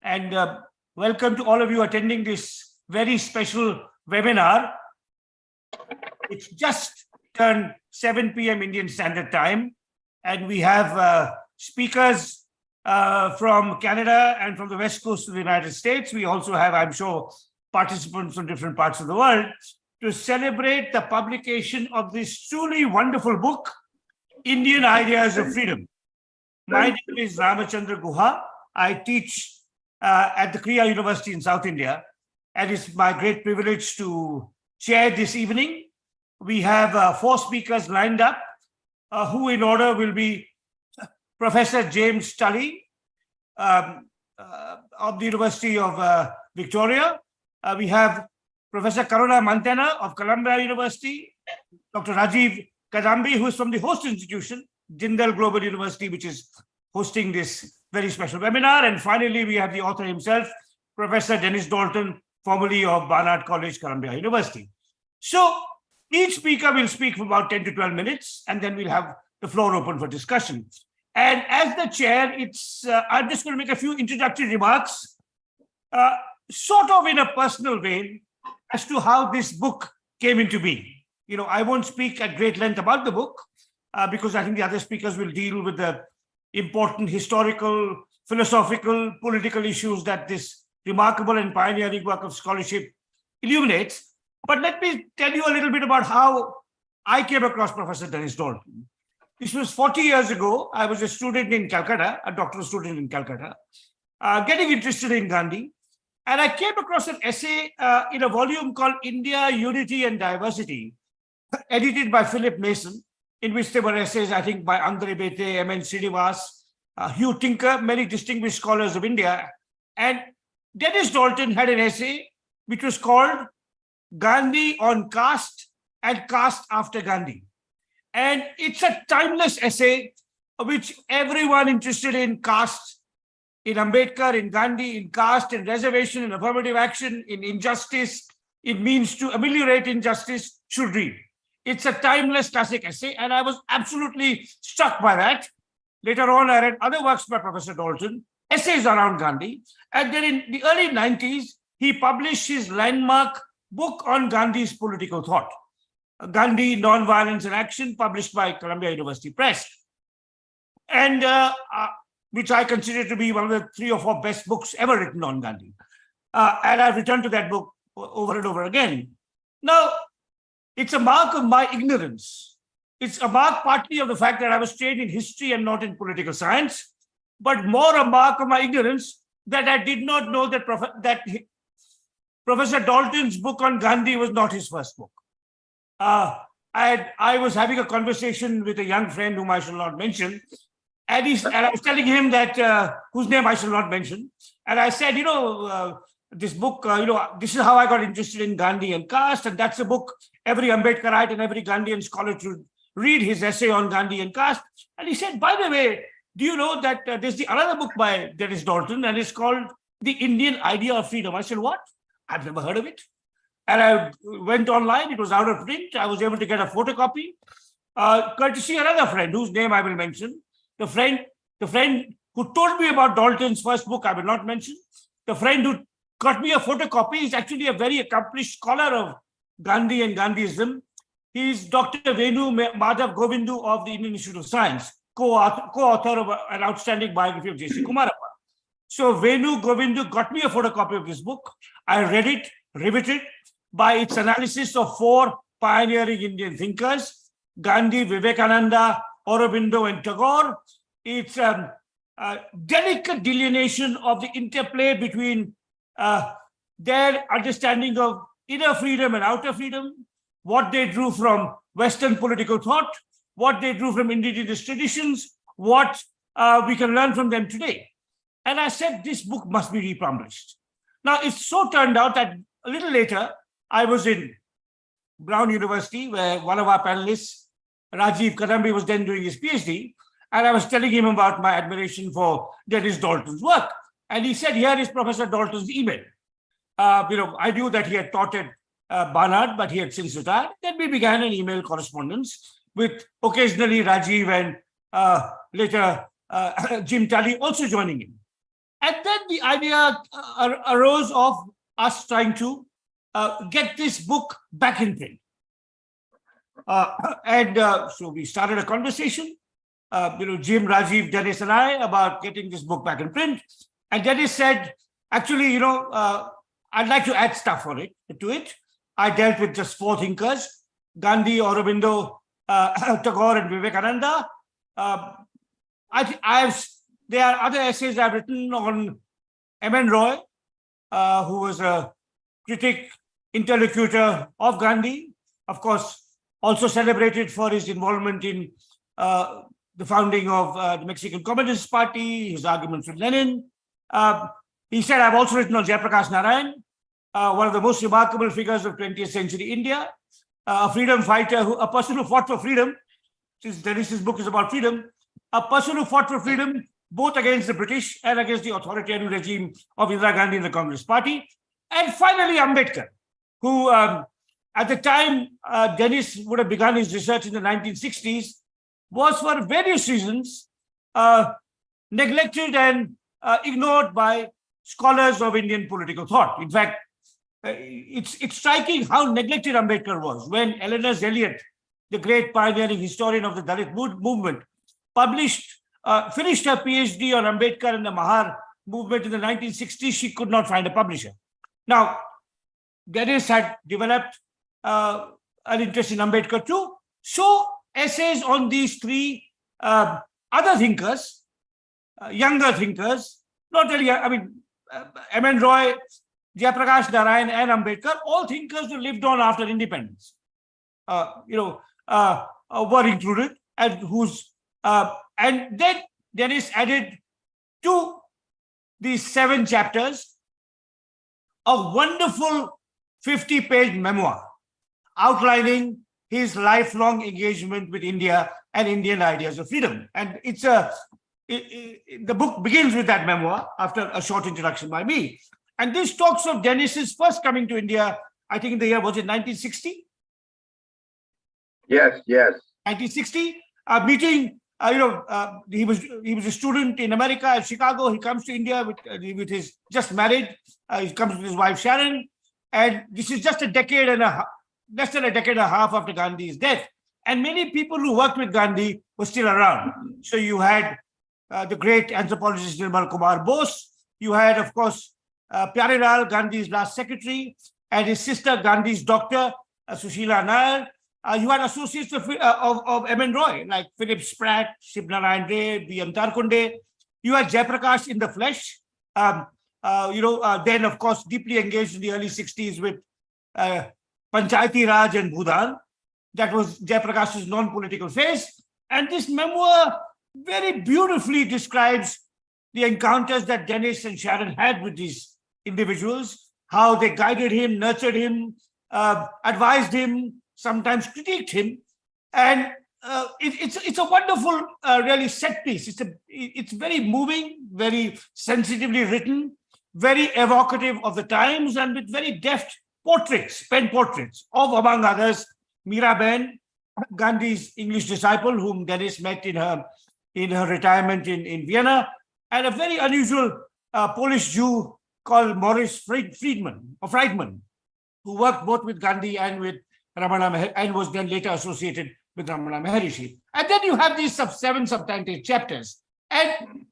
and welcome to all of you attending this very special webinar. It's just turned 7 p.m. Indian Standard Time, and we have speakers from Canada and from the West Coast of the United States. We also have, I'm sure, participants from different parts of the world to celebrate the publication of this truly wonderful book, Indian Ideas of Freedom. My name is Ramachandra Guha. I teach at the Kriya University in South India, and it's my great privilege to chair this evening. We have 4 speakers lined up, who in order will be Professor James Tully of the University of Victoria. We have Professor Karuna Mantena of Columbia University, Dr. Rajiv Kadambi, who is from the host institution, Jindal Global University, which is hosting this very special webinar. And finally, we have the author himself, Professor Dennis Dalton, formerly of Barnard College, Columbia University. So each speaker will speak for about 10 to 12 minutes, and then we'll have the floor open for discussion. And as the chair, I'm just going to make a few introductory remarks, sort of in a personal vein, as to how this book came into being. You know, I won't speak at great length about the book, because I think the other speakers will deal with the important historical, philosophical, political issues that this remarkable and pioneering work of scholarship illuminates. But let me tell you a little bit about how I came across Professor Dennis Dalton. This was 40 years ago. I was a student in Calcutta, a doctoral student in Calcutta, getting interested in Gandhi. And I came across an essay in a volume called India, Unity and Diversity, edited by Philip Mason, in which there were essays, I think, by Andre Bete, M.N. Srinivas, Hugh Tinker, many distinguished scholars of India. And Dennis Dalton had an essay which was called Gandhi on Caste and Caste after Gandhi. And it's a timeless essay which everyone interested in caste, in Ambedkar, in Gandhi, in caste, in reservation, in affirmative action, in injustice, in means to ameliorate injustice, should read. It's a timeless classic essay, and I was absolutely struck by that. Later on, I read other works by Professor Dalton, essays around Gandhi, and then in the early 90s, he published his landmark book on Gandhi's political thought, Gandhi, Nonviolence and Action, published by Columbia University Press, and which I consider to be one of the 3 or 4 best books ever written on Gandhi. And I've returned to that book over and over again. Now, it's a mark of my ignorance. It's a mark partly of the fact that I was trained in history and not in political science, but more a mark of my ignorance that I did not know that Professor Dalton's book on Gandhi was not his first book. I was having a conversation with a young friend whom I shall not mention, and I was telling him that, whose name I shall not mention, and I said, this book, this is how I got interested in Gandhi and caste, and that's a book every Ambedkarite and every Gandhian scholar should read, his essay on Gandhi and caste. And he said, by the way, do you know that there's another book by Dennis Dalton, and it's called The Indian Idea of Freedom? I said, what? I've never heard of it. And I went online, it was out of print. I was able to get a photocopy, courtesy another friend whose name I will mention. The friend who told me about Dalton's first book, I will not mention. The friend who got me a photocopy is actually a very accomplished scholar of Gandhi and Gandhiism. He's Dr. Venu Madhav Govindu of the Indian Institute of Science, co-author of an outstanding biography of J.C. Kumarappa. So Venu Govindu got me a photocopy of this book. I read it, riveted by its analysis of 4 pioneering Indian thinkers, Gandhi, Vivekananda, Aurobindo, and Tagore. It's a delicate delineation of the interplay between their understanding of inner freedom and outer freedom, what they drew from Western political thought, what they drew from indigenous traditions, what we can learn from them today. And I said, this book must be republished. Now, it so turned out that a little later, I was in Brown University, where one of our panelists, Rajiv Kadambi, was then doing his PhD, and I was telling him about my admiration for Dennis Dalton's work. And he said, here is Professor Dalton's email. I knew that he had taught at Barnard, but he had since retired. Then we began an email correspondence with occasionally Rajiv and later Jim Tully also joining in. And then the idea arose of us trying to get this book back in print. So we started a conversation, Jim, Rajiv, Dennis, and I, about getting this book back in print. And Dennis said, actually, I'd like to add stuff to it. I dealt with just 4 thinkers: Gandhi, Aurobindo, Tagore, and Vivekananda. There are other essays I've written on M.N. Roy, who was a critic, interlocutor of Gandhi, of course, also celebrated for his involvement in the founding of the Mexican Communist Party, his arguments with Lenin. He said, I've also written on Jayaprakash Narayan, one of the most remarkable figures of 20th century India, a freedom fighter, a person who fought for freedom, since Dennis's book is about freedom, a person who fought for freedom both against the British and against the authoritarian regime of Indira Gandhi and the Communist Party. And finally, Ambedkar, who at the time Dennis would have begun his research in the 1960s, was for various reasons neglected and ignored by scholars of Indian political thought. In fact, it's striking how neglected Ambedkar was when Eleanor Elliott, the great pioneering historian of the Dalit movement, finished her PhD on Ambedkar and the Mahar movement in the 1960s. She could not find a publisher. Now, Dennis had developed an interest in Ambedkar too. So essays on these 3 other thinkers, younger thinkers, not really, M.N. Roy, Jayaprakash Narayan, and Ambedkar, all thinkers who lived on after independence, were included, and then Dennis added to these 7 chapters a wonderful 50-page memoir outlining his lifelong engagement with India and Indian ideas of freedom. And the book begins with that memoir after a short introduction by me. And this talks of Dennis's first coming to India, I think in the year, was it 1960? Yes. 1960, meeting, he was a student in America, at Chicago. He comes to India with his, just married. He comes with his wife, Sharon. And this is just less than a decade and a half after Gandhi's death. And many people who worked with Gandhi were still around. So you had the great anthropologist Nirmal Kumar Bose. You had, of course, Pyarelal, Gandhi's last secretary, and his sister, Gandhi's doctor, Sushila Nair. You had associates of M.N. Roy, like Philip Spratt, Shiv Narayan Ray, B.M. Tarkunde. You had Jayaprakash in the flesh. Then, of course, deeply engaged in the early 60s with Panchayati Raj and Bhudan. That was Jayaprakash's non-political phase. And this memoir very beautifully describes the encounters that Dennis and Sharon had with these individuals, how they guided him, nurtured him, advised him, sometimes critiqued him. And it's a wonderful, really set piece. It's very moving, very sensitively written, very evocative of the times, and with very deft portraits, pen portraits of, among others, Miraben, Gandhi's English disciple, whom Dennis met in her retirement in Vienna, and a very unusual Polish Jew called Maurice Friedman, who worked both with Gandhi and with Ramana, and was then later associated with Ramana Maharishi. And then you have these 7 substantive chapters. And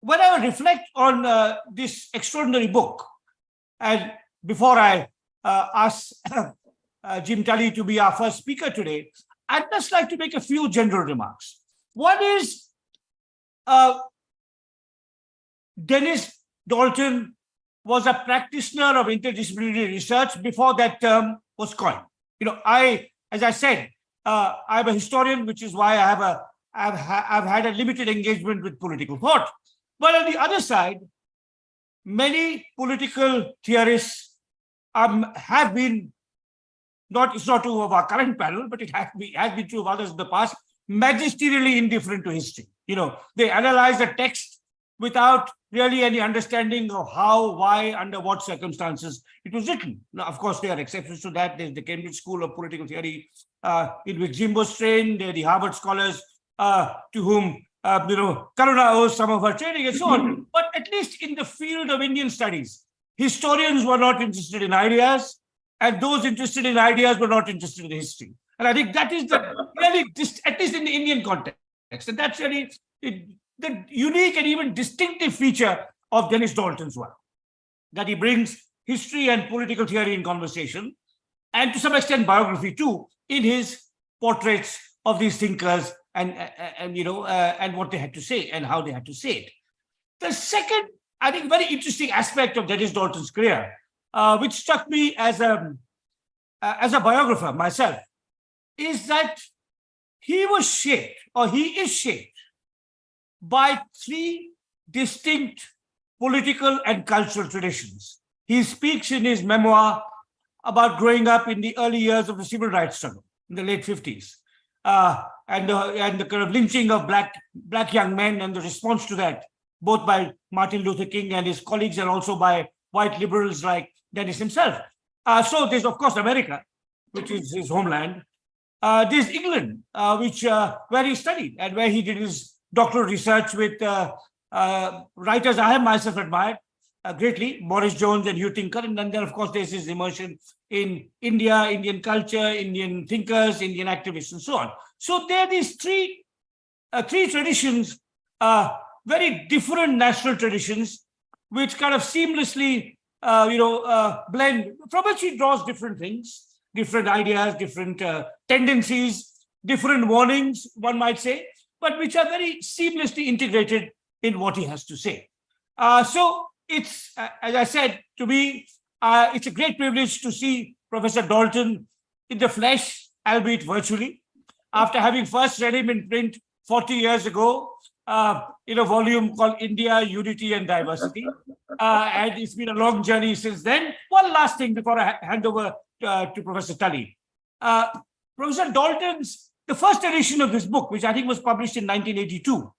when I reflect on this extraordinary book, and before I ask Jim Tully to be our first speaker today, I'd just like to make a few general remarks. One is Dennis Dalton was a practitioner of interdisciplinary research before that term was coined. As I said, I'm a historian, which is why I've had a limited engagement with political thought. But on the other side, many political theorists have been, it's not true of our current panel, but it has been true of others in the past, magisterially indifferent to history. They analyze a text without really any understanding of how, why, under what circumstances it was written. Now, of course, there are exceptions to that. There's the Cambridge School of Political Theory in which Jim was trained. There are the Harvard scholars to whom Karuna owes some of her training and so on. But at least in the field of Indian studies, historians were not interested in ideas, and those interested in ideas were not interested in history. And I think that is the really, at least in the Indian context, and that's really the unique and even distinctive feature of Denis Dalton's work, that he brings history and political theory in conversation, and to some extent biography too, in his portraits of these thinkers and what they had to say and how they had to say it. The second, I think, very interesting aspect of Denis Dalton's career, which struck me as a biographer myself, is that he was shaped, or he is shaped, by three distinct political and cultural traditions. He speaks in his memoir about growing up in the early years of the civil rights struggle in the late 50s, and the kind of lynching of black young men and the response to that, both by Martin Luther King and his colleagues and also by white liberals like Denis himself. So there's, of course, America, which is his homeland. There's England, where he studied and where he did his doctoral research with writers I have myself admired greatly, Morris Jones and Hugh Tinker. And then, of course, there's his immersion in India, Indian culture, Indian thinkers, Indian activists, and so on. So there are these three traditions, very different national traditions, which kind of seamlessly, blend, from which he draws different things, different ideas, different tendencies, different warnings, one might say, but which are very seamlessly integrated in what he has to say. So it's, as I said, to me, it's a great privilege to see Professor Dalton in the flesh, albeit virtually, after having first read him in print 40 years ago in a volume called India, Unity and Diversity. And it's been a long journey since then. One last thing before I hand over to Professor Tully. Professor Dalton's, the first edition of this book, which I think was published in 1982,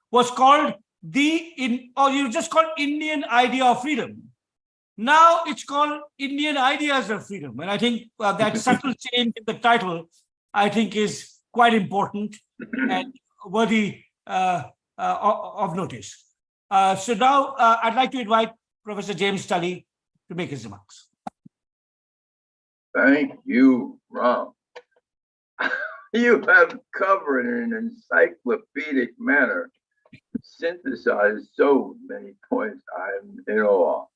was called Indian Idea of Freedom. Now it's called Indian Ideas of Freedom. And I think that subtle change in the title, I think, is quite important and worthy of notice. So now I'd like to invite Professor James Tully to make his remarks. Thank you, Ram. You have covered in an encyclopedic manner, synthesized so many points. I'm in awe.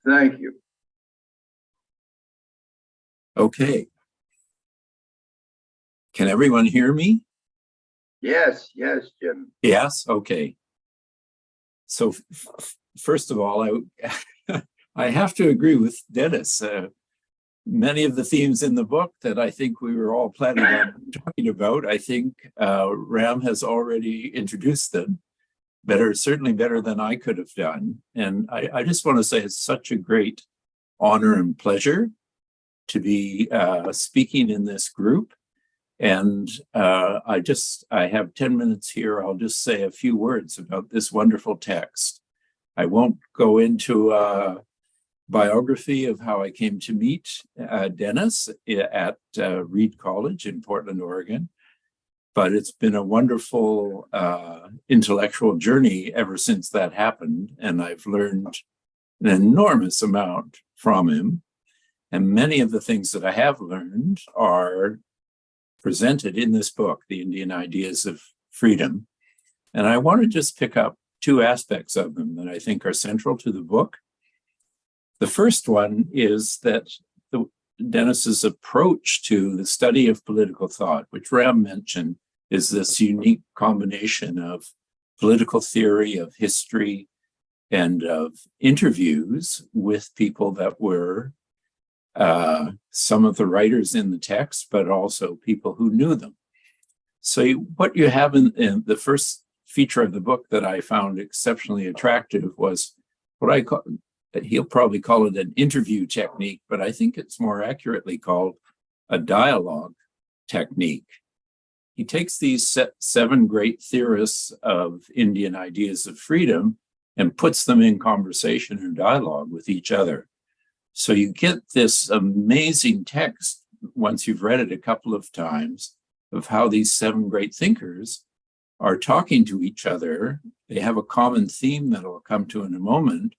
Thank you. Okay. Can everyone hear me? Yes, Jim. Yes, okay. So first of all, I have to agree with Denis. Many of the themes in the book that I think we were all planning on talking about, I think Ram has already introduced them certainly better than I could have done. And I just want to say it's such a great honor and pleasure to be speaking in this group. And I have 10 minutes here. I'll just say a few words about this wonderful text. I won't go into a biography of how I came to meet Denis at Reed College in Portland, Oregon. But it's been a wonderful intellectual journey ever since that happened. And I've learned an enormous amount from him. And many of the things that I have learned are presented in this book, The Indian Ideas of Freedom. And I want to just pick up two aspects of them that I think are central to the book. The first one is that Denis's approach to the study of political thought, which Ram mentioned, is this unique combination of political theory, of history, and of interviews with people that were some of the writers in the text, but also people who knew them. So what you have in the first feature of the book that I found exceptionally attractive was what I call, he'll probably call it an interview technique, but I think it's more accurately called a dialogue technique. He takes these seven great theorists of Indian ideas of freedom and puts them in conversation and dialogue with each other. So you get this amazing text, once you've read it a couple of times, of how these seven great thinkers are talking to each other. They have a common theme that I'll come to in a moment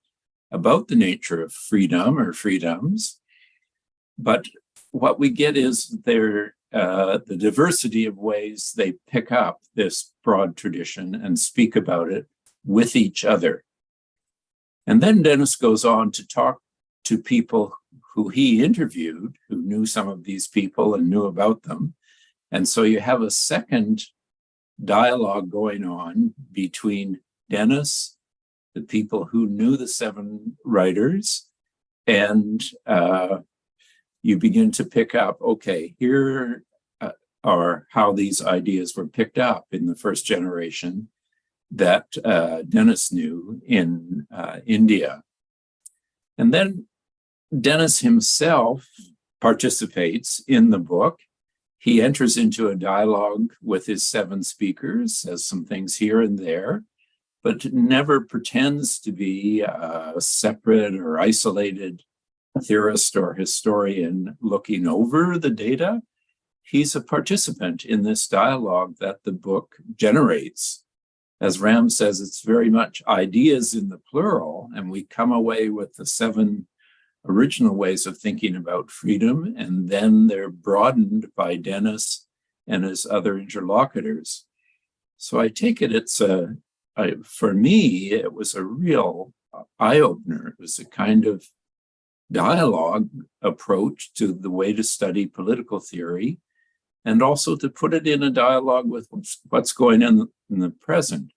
about the nature of freedom or freedoms. But what we get is the diversity of ways they pick up this broad tradition and speak about it with each other. And then Dennis goes on to talk to people who he interviewed, who knew some of these people and knew about them. And so you have a second dialogue going on between Dennis, the people who knew the seven writers, and you begin to pick up, okay, here are how these ideas were picked up in the first generation that Dennis knew in India. And then Dennis himself participates in the book. He enters into a dialogue with his seven speakers, says some things here and there, but never pretends to be a separate or isolated theorist or historian looking over the data. He's a participant in this dialogue that the book generates. As Ram says, it's very much ideas in the plural, and we come away with the seven original ways of thinking about freedom, and then they're broadened by Dennis and his other interlocutors. So I take it for me, it was a real eye-opener. It was a kind of dialogue approach to the way to study political theory, and also to put it in a dialogue with what's going on in the present.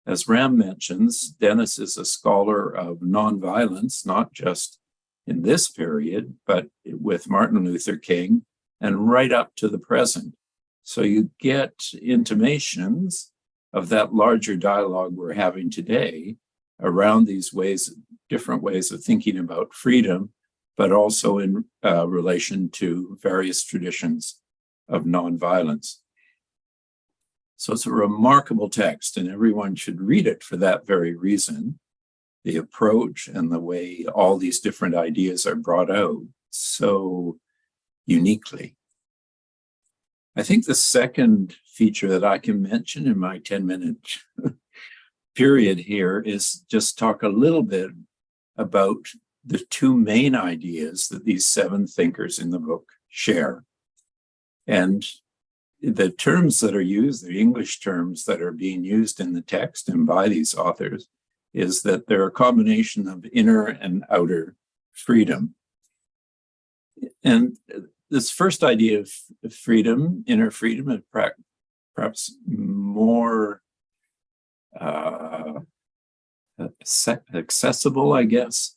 As Ram mentions, Dennis is a scholar of nonviolence, not just in this period, but with Martin Luther King and right up to the present. So you get intimations of that larger dialogue we're having today around these ways, different ways of thinking about freedom, but also in relation to various traditions of nonviolence. So it's a remarkable text, and everyone should read it for that very reason. The approach and the way all these different ideas are brought out so uniquely. I think the second feature that I can mention in my 10-minute period here is just talk a little bit about the two main ideas that these seven thinkers in the book share. And the terms that are used, the English terms that are being used in the text and by these authors, is that they're a combination of inner and outer freedom. And this first idea of freedom, inner freedom, is perhaps more accessible, I guess,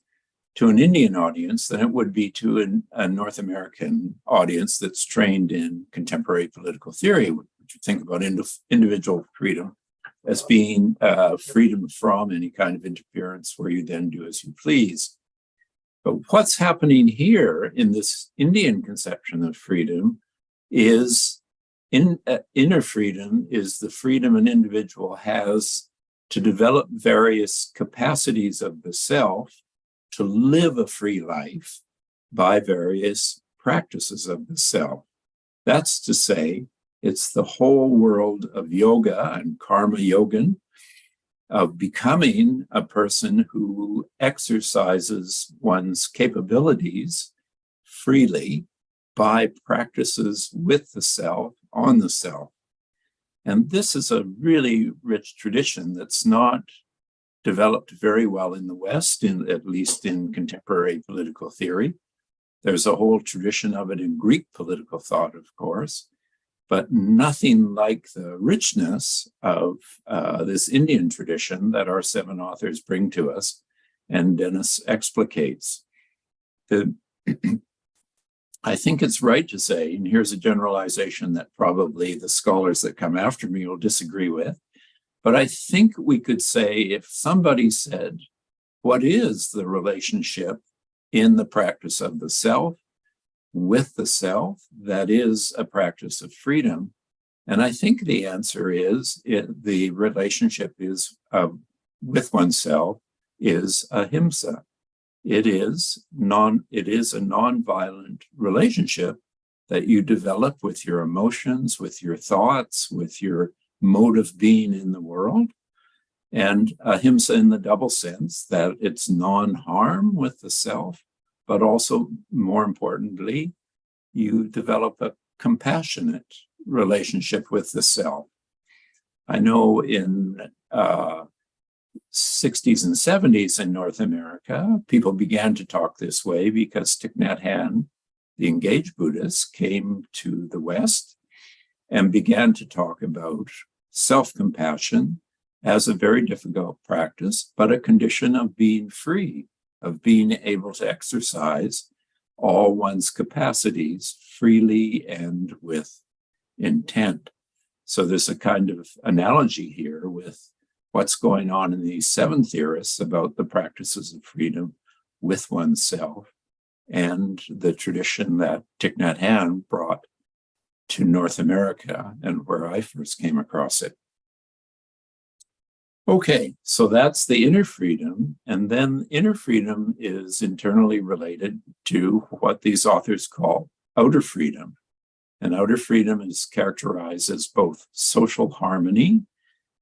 to an Indian audience than it would be to a North American audience that's trained in contemporary political theory, which you think about individual freedom as being freedom from any kind of interference where you then do as you please. But what's happening here in this Indian conception of freedom is inner freedom is the freedom an individual has to develop various capacities of the self to live a free life by various practices of the self. That's to say, it's the whole world of yoga and karma yogan, of becoming a person who exercises one's capabilities freely by practices with the self, on the self. And this is a really rich tradition that's not developed very well in the West, at least in contemporary political theory. There's a whole tradition of it in Greek political thought, of course, but nothing like the richness of this Indian tradition that our seven authors bring to us, and Dennis explicates. I think it's right to say, and here's a generalization that probably the scholars that come after me will disagree with, but I think we could say if somebody said, what is the relationship in the practice of the self with the self that is a practice of freedom? And I think the answer is the relationship is with oneself is ahimsa. It is a nonviolent relationship that you develop with your emotions, with your thoughts, with your mode of being in the world. And ahimsa in the double sense that it's non-harm with the self, but also, more importantly, you develop a compassionate relationship with the self. I know in 60s and 70s in North America, people began to talk this way because Thich Nhat Hanh, the engaged Buddhist, came to the West and began to talk about self-compassion as a very difficult practice, but a condition of being free, of being able to exercise all one's capacities freely and with intent. So there's a kind of analogy here with what's going on in these seven theorists about the practices of freedom with oneself and the tradition that Thich Nhat Hanh brought to North America and where I first came across it. Okay, so that's the inner freedom. And then inner freedom is internally related to what these authors call outer freedom. And outer freedom is characterized as both social harmony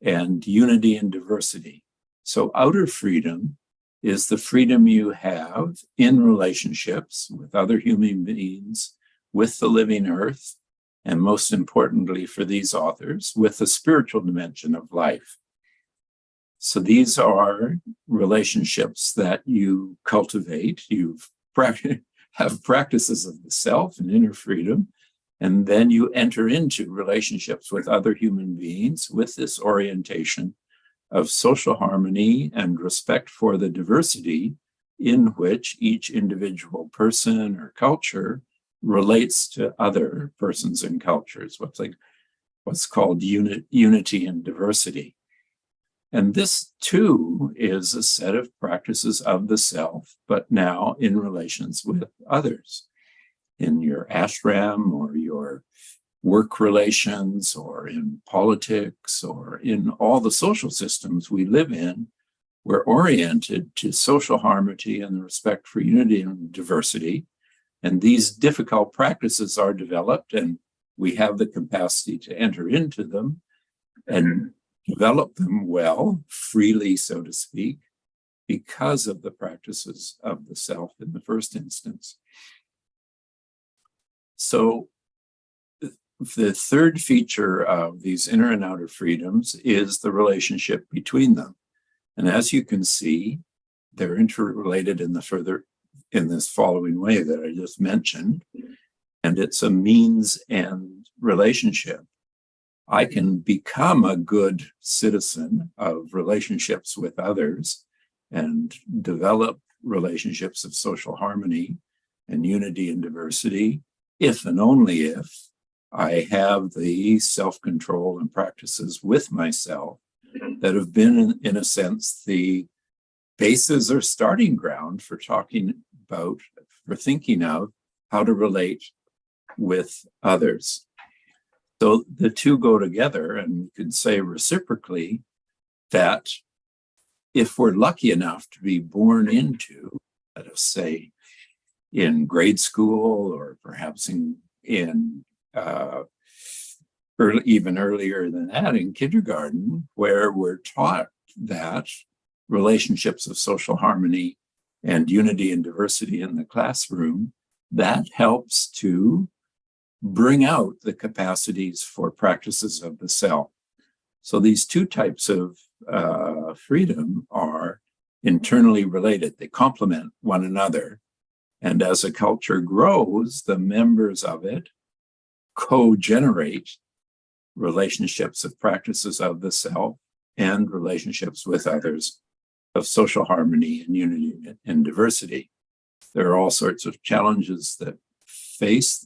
and unity and diversity. So outer freedom is the freedom you have in relationships with other human beings, with the living earth, and most importantly for these authors, with the spiritual dimension of life. So these are relationships that you cultivate. You have practices of the self and inner freedom, and then you enter into relationships with other human beings with this orientation of social harmony and respect for the diversity in which each individual person or culture relates to other persons and cultures, what's called unity and diversity. And this too is a set of practices of the self, but now in relations with others, in your ashram or your work relations or in politics or in all the social systems we live in. We're oriented to social harmony and the respect for unity and diversity. And these difficult practices are developed, and we have the capacity to enter into them and develop them well, freely, so to speak, because of the practices of the self in the first instance. So the third feature of these inner and outer freedoms is the relationship between them. And as you can see, they're interrelated in this following way that I just mentioned. And it's a means and relationship. I can become a good citizen of relationships with others and develop relationships of social harmony and unity and diversity if and only if I have the self-control and practices with myself that have been, in a sense, the basis or starting ground for talking about, for thinking of how to relate with others. So the two go together, and you could say reciprocally that if we're lucky enough to be born into, let us say, in grade school or perhaps in even earlier than that in kindergarten, where we're taught that relationships of social harmony and unity and diversity in the classroom, that helps to bring out the capacities for practices of the self. So these two types of freedom are internally related. They complement one another. And as a culture grows, the members of it co-generate relationships of practices of the self and relationships with others of social harmony and unity and diversity. There are all sorts of challenges that face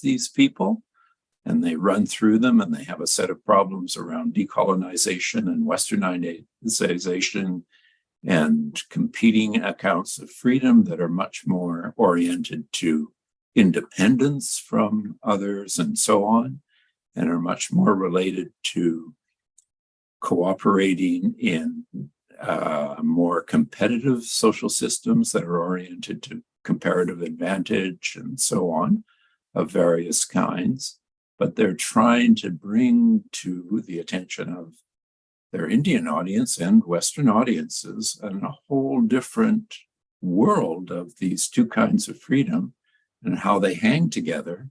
these people, and they run through them, and they have a set of problems around decolonization and westernization and competing accounts of freedom that are much more oriented to independence from others and so on, and are much more related to cooperating in more competitive social systems that are oriented to comparative advantage and so on of various kinds. but they're trying to bring to the attention of their Indian audience and Western audiences and a whole different world of these two kinds of freedom and how they hang together.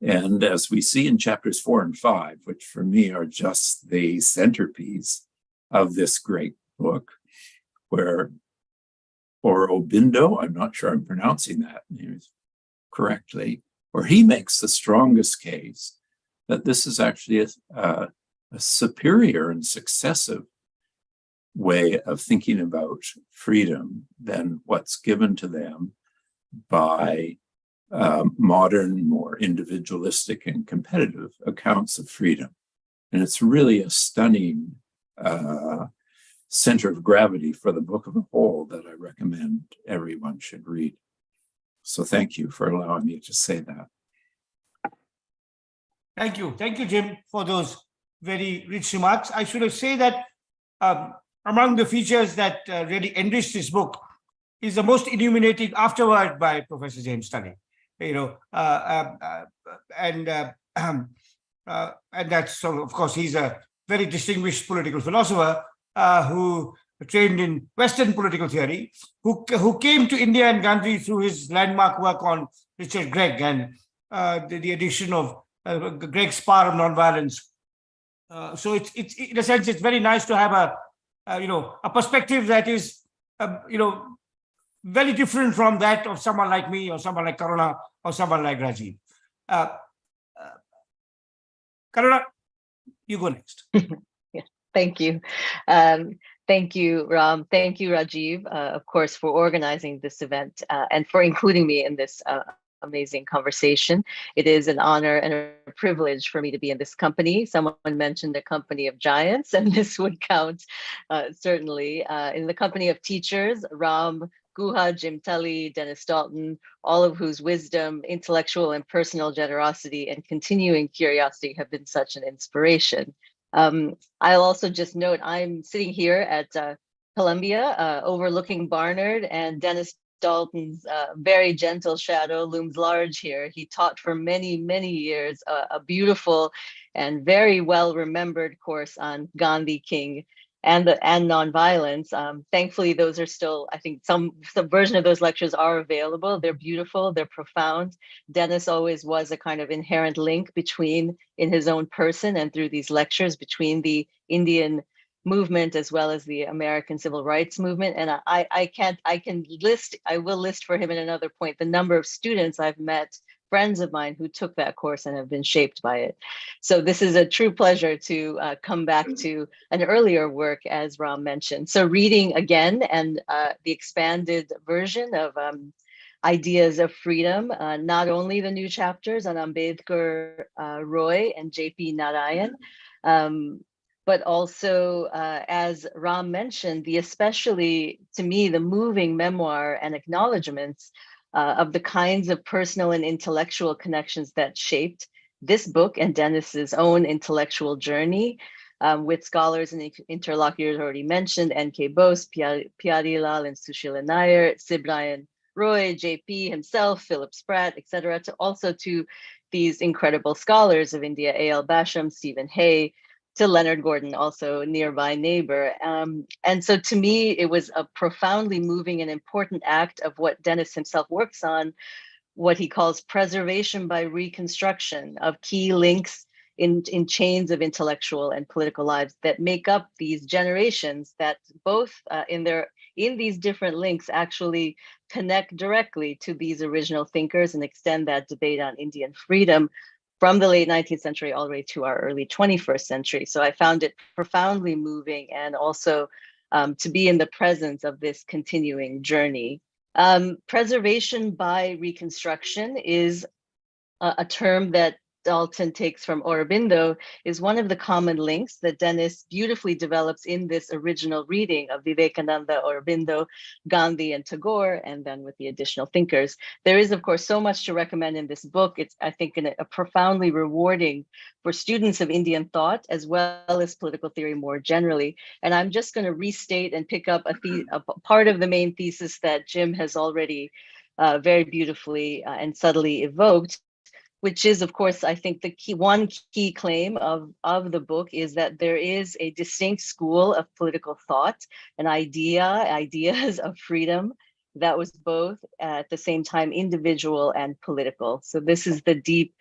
And as we see in chapters 4 and 5, which for me are just the centerpiece of this great book, where Aurobindo, I'm not sure I'm pronouncing that name correctly, where he makes the strongest case that this is actually a superior and successive way of thinking about freedom than what's given to them by modern, more individualistic and competitive accounts of freedom. And it's really a stunning center of gravity for the book of a whole that I recommend everyone should read. So thank you for allowing me to say that. Thank you. Thank you, Jim, for those very rich remarks. I should have said that among the features that really enrich this book is the most illuminating afterword by Professor James Tully. And that's, so of course, he's a very distinguished political philosopher who trained in Western political theory, who came to India and Gandhi through his landmark work on Richard Gregg and the edition of Gregg's Power of Nonviolence. So it's in a sense, it's very nice to have a perspective that is very different from that of someone like me or someone like Karuna or someone like Rajiv. Karuna, you go next. Yeah, thank you. Thank you, Ram. Thank you, Rajiv, of course, for organizing this event and for including me in this amazing conversation. It is an honor and a privilege for me to be in this company. Someone mentioned a company of giants, and this would count certainly. In the company of teachers, Ram, Guha, Jim Tully, Dennis Dalton, all of whose wisdom, intellectual and personal generosity, and continuing curiosity have been such an inspiration. I'll also just note I'm sitting here at Columbia, overlooking Barnard, and Dennis Dalton's very gentle shadow looms large here. He taught for many, many years a beautiful and very well remembered course on Gandhi, King, and nonviolence. Thankfully, those are still, I think some version of those lectures are available. They're beautiful, they're profound. Dennis always was a kind of inherent link between, in his own person and through these lectures, between the Indian movement as well as the American civil rights movement. And I will list for him in another point the number of students I've met, friends of mine who took that course and have been shaped by it. So this is a true pleasure to come back to an earlier work, as Ram mentioned. So reading again and the expanded version of Ideas of Freedom, not only the new chapters on Ambedkar, Roy, and J.P. Narayan, but also, as Ram mentioned, especially to me, the moving memoir and acknowledgements of the kinds of personal and intellectual connections that shaped this book and Dennis's own intellectual journey with scholars and interlocutors already mentioned, N.K. Bose, Pyari Lal and Sushila Nair, Sibrian Roy, J.P. himself, Philip Spratt, etc., to these incredible scholars of India, A.L. Basham, Stephen Hay, to Leonard Gordon, also a nearby neighbor. And so to me, it was a profoundly moving and important act of what Dennis himself works on, what he calls preservation by reconstruction of key links in chains of intellectual and political lives that make up these generations that both in these different links actually connect directly to these original thinkers and extend that debate on Indian freedom from the late 19th century all the way to our early 21st century. So I found it profoundly moving and also to be in the presence of this continuing journey. Preservation by reconstruction is a term that Dalton takes from Aurobindo, is one of the common links that Dennis beautifully develops in this original reading of Vivekananda, Aurobindo, Gandhi, and Tagore, and then with the additional thinkers. There is, of course, so much to recommend in this book. It's, I think, a profoundly rewarding for students of Indian thought, as well as political theory more generally. And I'm just going to restate and pick up a part of the main thesis that Jim has already very beautifully and subtly evoked, which is, of course, I think the one key claim of the book is that there is a distinct school of political thought, ideas of freedom that was both at the same time individual and political. So this is the deep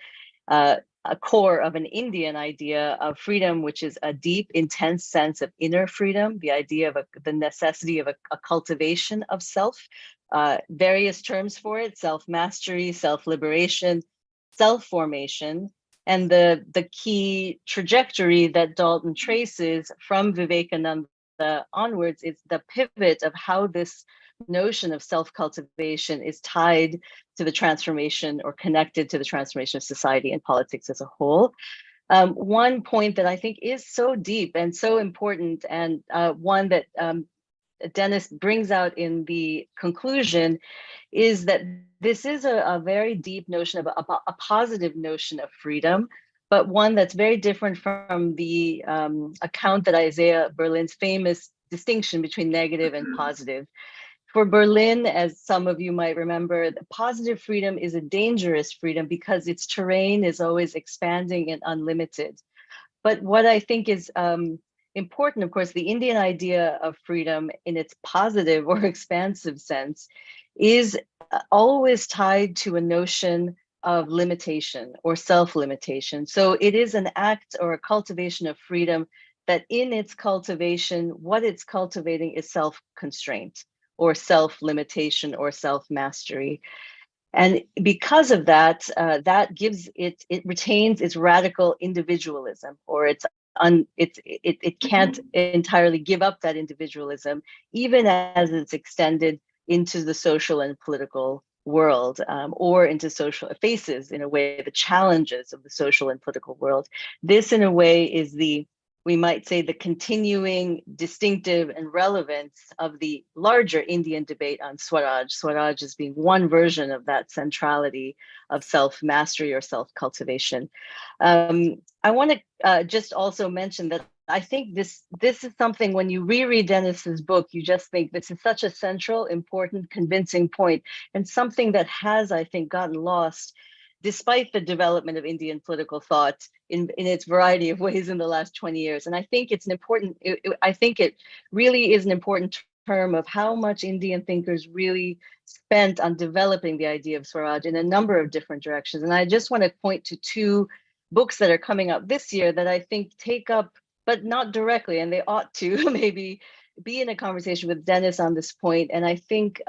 a core of an Indian idea of freedom, which is a deep, intense sense of inner freedom, the idea of the necessity of a cultivation of self, various terms for it: self-mastery, self-liberation, self-formation. And the key trajectory that Dalton traces from Vivekananda onwards is the pivot of how this notion of self-cultivation is tied to the transformation or connected to the transformation of society and politics as a whole. One point that I think is so deep and so important, and one that Dennis brings out in the conclusion, is that this is a very deep notion of a positive notion of freedom, but one that's very different from the account that Isaiah Berlin's famous distinction between negative and positive. For Berlin, as some of you might remember, the positive freedom is a dangerous freedom because its terrain is always expanding and unlimited. But what I think is important, of course, the Indian idea of freedom in its positive or expansive sense is always tied to a notion of limitation or self-limitation. So it is an act or a cultivation of freedom that in its cultivation, what it's cultivating is self-constraint or self-limitation or self-mastery. And because of that, that gives it retains its radical individualism, or it can't entirely give up that individualism, even as it's extended into the social and political world, or into social faces, in a way, the challenges of the social and political world. This, in a way, is we might say, the continuing distinctive and relevance of the larger Indian debate on Swaraj. Swaraj as being one version of that centrality of self-mastery or self-cultivation. I want to just also mention that I think this is something, when you reread Dennis's book, you just think this is such a central, important, convincing point, and something that has, I think, gotten lost despite the development of Indian political thought in its variety of ways in the last 20 years. And I think it's an important, I think it really is an important term of how much Indian thinkers really spent on developing the idea of Swaraj in a number of different directions. And I just want to point to two books that are coming out this year that I think take up, but not directly, and they ought to maybe be in a conversation with Dennis on this point. And I think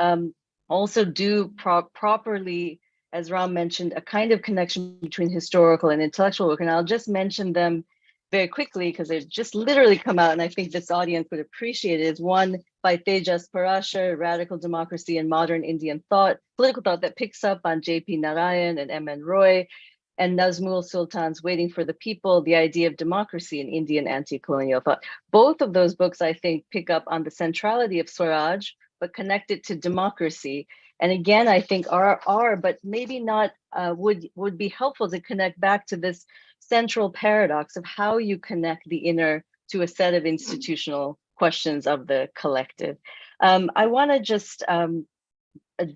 also do properly, as Ram mentioned, a kind of connection between historical and intellectual work. And I'll just mention them very quickly because they've just literally come out, and I think this audience would appreciate it. Is one by Tejas Parashar, Radical Democracy and Modern Indian Thought, political thought that picks up on J.P. Narayan and M.N. Roy, and Nazmul Sultan's Waiting for the People, The Idea of Democracy in Indian Anti-Colonial Thought. Both of those books, I think, pick up on the centrality of Swaraj, but connect it to democracy. And again, I think are but maybe not, would be helpful to connect back to this central paradox of how you connect the inner to a set of institutional questions of the collective. I want to just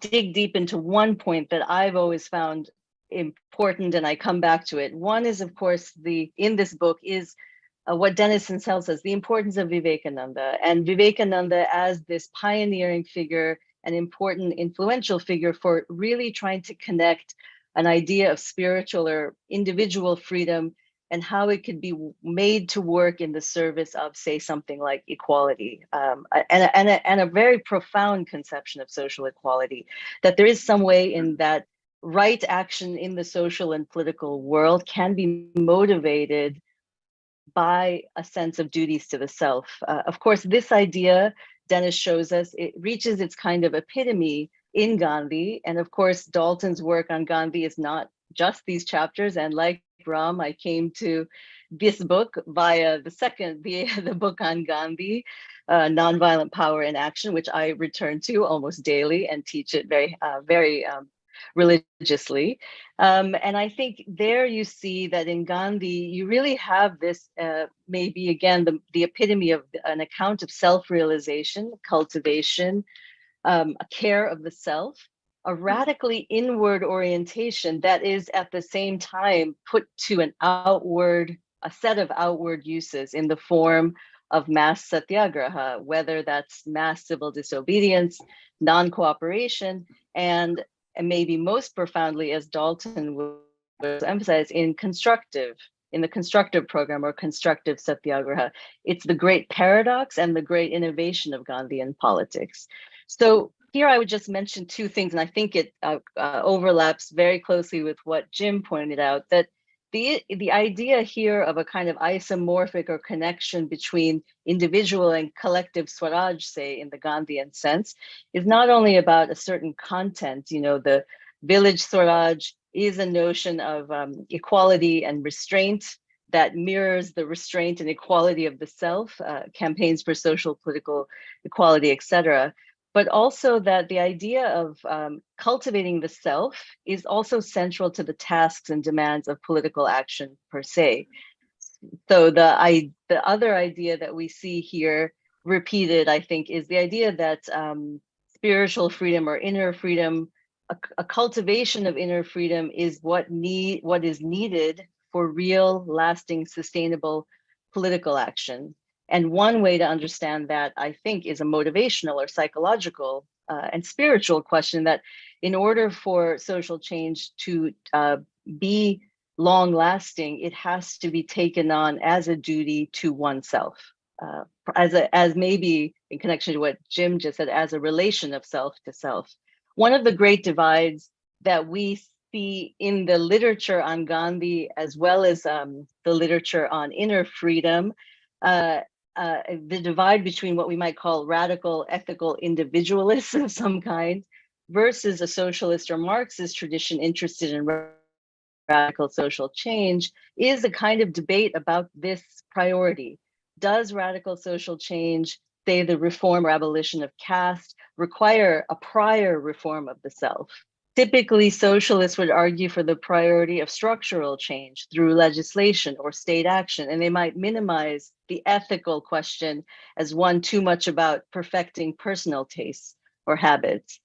dig deep into one point that I've always found important, and I come back to it. One is, of course, in this book is what Dennis himself says, the importance of Vivekananda, and Vivekananda as this pioneering figure, an important influential figure for really trying to connect an idea of spiritual or individual freedom and how it could be made to work in the service of, say, something like equality, and a very profound conception of social equality, that there is some way in that right action in the social and political world can be motivated by a sense of duties to the self. Of course, this idea, Dennis shows us, it reaches its kind of epitome in Gandhi. And of course, Dalton's work on Gandhi is not just these chapters. And like Ram, I came to this book via the book on Gandhi, Nonviolent Power in Action, which I return to almost daily and teach it very religiously. And I think there you see that in Gandhi, you really have this, maybe again, the epitome of an account of self-realization, cultivation, a care of the self, a radically inward orientation that is at the same time put to a set of outward uses in the form of mass satyagraha, whether that's mass civil disobedience, non-cooperation, and maybe most profoundly, as Dalton would emphasize, in the constructive program or constructive satyagraha. It's the great paradox and the great innovation of Gandhian politics. So here I would just mention two things, and I think it overlaps very closely with what Jim pointed out, that the idea here of a kind of isomorphic or connection between individual and collective Swaraj, say in the Gandhian sense, is not only about a certain content. The village Swaraj is a notion of equality and restraint that mirrors the restraint and equality of the self, campaigns for social, political equality, etc. But also that the idea of cultivating the self is also central to the tasks and demands of political action per se. So the other idea that we see here repeated, I think, is the idea that spiritual freedom or inner freedom, a cultivation of inner freedom is what is needed for real, lasting, sustainable political action. And one way to understand that, I think, is a motivational or psychological and spiritual question, that in order for social change to be long lasting, it has to be taken on as a duty to oneself, as maybe in connection to what Jim just said, as a relation of self to self. One of the great divides that we see in the literature on Gandhi, as well as the literature on inner freedom, the divide between what we might call radical ethical individualists of some kind versus a socialist or Marxist tradition interested in radical social change is a kind of debate about this priority. Does radical social change, say the reform or abolition of caste, require a prior reform of the self? Typically, socialists would argue for the priority of structural change through legislation or state action, and they might minimize the ethical question as one too much about perfecting personal tastes or habits.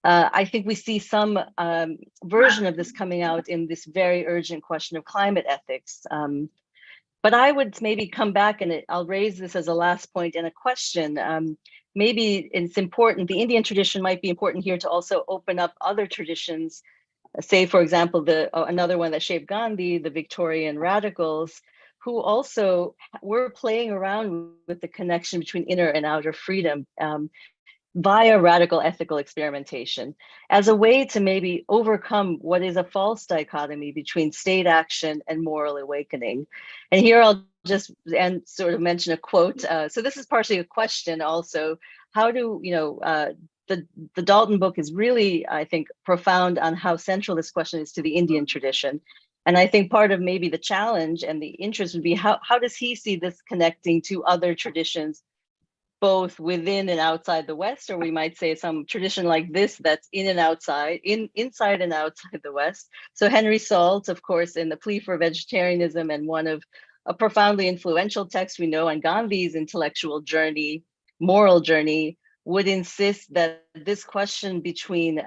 I think we see some version of this coming out in this very urgent question of climate ethics. But I would maybe come back, and I'll raise this as a last point and a question. Maybe it's important, the Indian tradition might be important here to also open up other traditions, say, for example, another one that shaped Gandhi, the Victorian radicals, who also were playing around with the connection between inner and outer freedom via radical ethical experimentation as a way to maybe overcome what is a false dichotomy between state action and moral awakening. And here I'll just sort of mention a quote. So this is partially a question also. How do, the Dalton book is really, I think, profound on how central this question is to the Indian tradition. And I think part of maybe the challenge and the interest would be how does he see this connecting to other traditions, both within and outside the West, or we might say some tradition like this that's in and outside, inside and outside the West. So Henry Salt, of course, in The Plea for Vegetarianism, and one of a profoundly influential text we know on Gandhi's intellectual journey, moral journey, would insist that this question between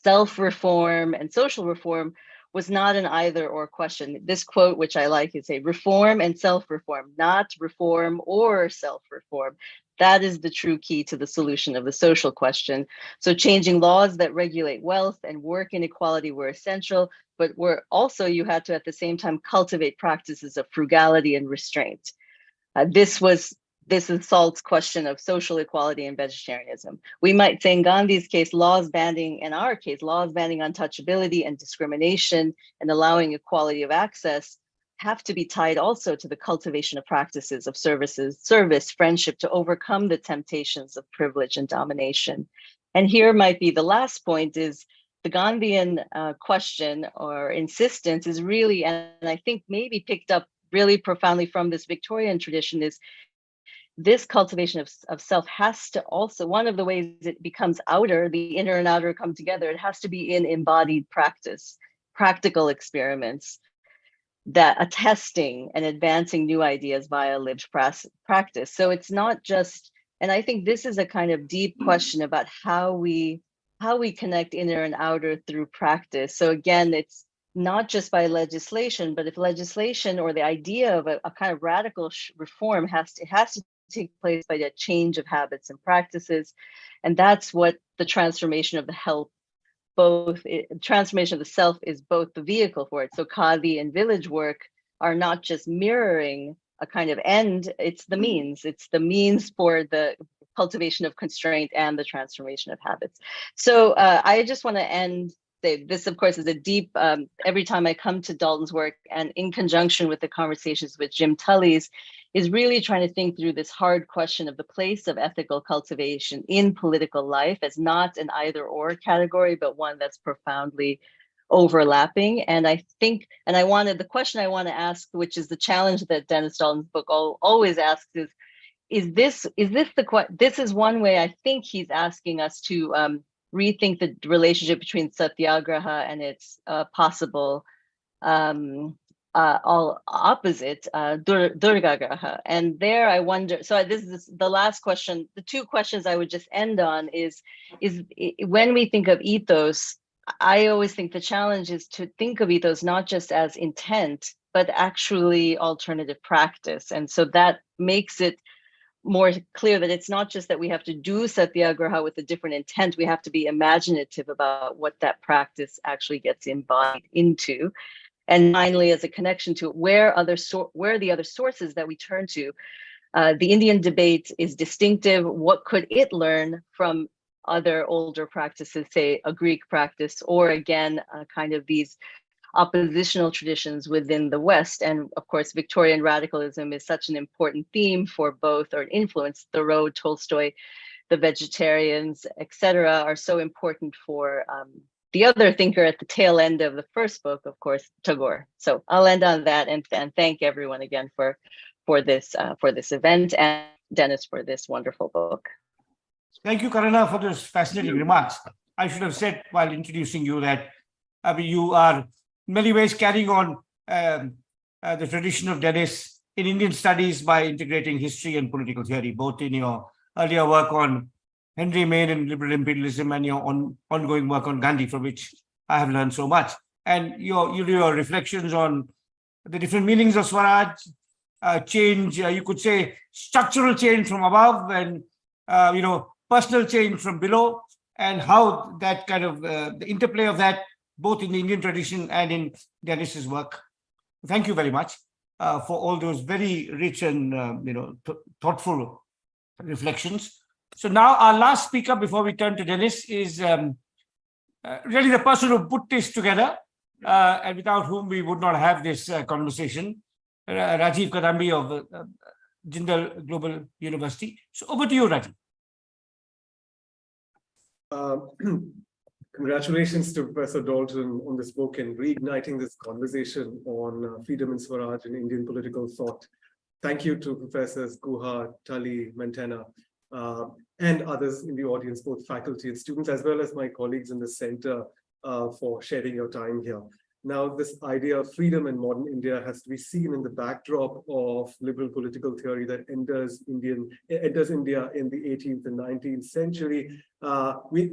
self-reform and social reform was not an either or question. This quote, which I like, is say reform and self-reform, not reform or self-reform. That is the true key to the solution of the social question. So changing laws that regulate wealth and work inequality were essential, but you had to at the same time cultivate practices of frugality and restraint. This is Salt's question of social equality and vegetarianism. We might say in Gandhi's case, in our case, laws banning untouchability and discrimination and allowing equality of access have to be tied also to the cultivation of practices of service, friendship, to overcome the temptations of privilege and domination. And here might be the last point, is the Gandhian question or insistence is really, and I think maybe picked up really profoundly from this Victorian tradition, is this cultivation of self has to also, one of the ways it becomes outer, the inner and outer come together, it has to be in embodied practice, practical experiments, that attesting and advancing new ideas via lived practice. So it's not just, and I think this is a kind of deep question about how we how we connect inner and outer through practice. So again, it's not just by legislation, but if legislation or the idea of a kind of radical reform has to take place by a change of habits and practices. And that's what the transformation of the health, transformation of the self is both the vehicle for it. So Khadi and village work are not just mirroring a kind of end, it's the means. It's the means for the cultivation of constraint and the transformation of habits. So I just want to end. This, of course, is a deep, every time I come to Dalton's work and in conjunction with the conversations with Jim Tully's, is really trying to think through this hard question of the place of ethical cultivation in political life as not an either or category, but one that's profoundly overlapping. And I think, and the question I want to ask, which is the challenge that Dennis Dalton's book always asks is this is one way I think he's asking us to rethink the relationship between satyagraha and its possible all opposite durgagraha. And there I wonder, so this is the last question, the two questions I would just end on is when we think of ethos, I always think the challenge is to think of ethos not just as intent, but actually alternative practice. And so that makes it more clear that it's not just that we have to do satyagraha with a different intent, we have to be imaginative about what that practice actually gets embodied into. And finally, as a connection to where are the other sources that we turn to. The Indian debate is distinctive. What could it learn from other older practices, say a Greek practice, or again, kind of these oppositional traditions within the West? And of course, Victorian radicalism is such an important theme for both, or influence. Thoreau, Tolstoy, the vegetarians, etc., are so important for the other thinker at the tail end of the first book, of course, Tagore. So I'll end on that and thank everyone again for this event, and Dennis for this wonderful book. Thank you, Karuna, for those fascinating remarks. I should have said while introducing you that you are in many ways carrying on the tradition of Dennis in Indian studies by integrating history and political theory, both in your earlier work on Henry Maine and liberal imperialism and your ongoing work on Gandhi, from which I have learned so much. And your reflections on the different meanings of Swaraj, change, you could say structural change from above, and personal change from below, and how that kind of the interplay of that both in the Indian tradition and in Dennis's work. Thank you very much for all those very rich and thoughtful reflections. So now our last speaker before we turn to Dennis is really the person who put this together, and without whom we would not have this conversation, Rajiv Kadambi of Jindal Global University. So over to you, Rajiv. Congratulations to Professor Dalton on this book and reigniting this conversation on freedom and Swaraj in Indian political thought. Thank you to Professors Guha, Tully, Mentena, and others in the audience, both faculty and students, as well as my colleagues in the center for sharing your time here. Now, this idea of freedom in modern India has to be seen in the backdrop of liberal political theory that enters India in the 18th and 19th century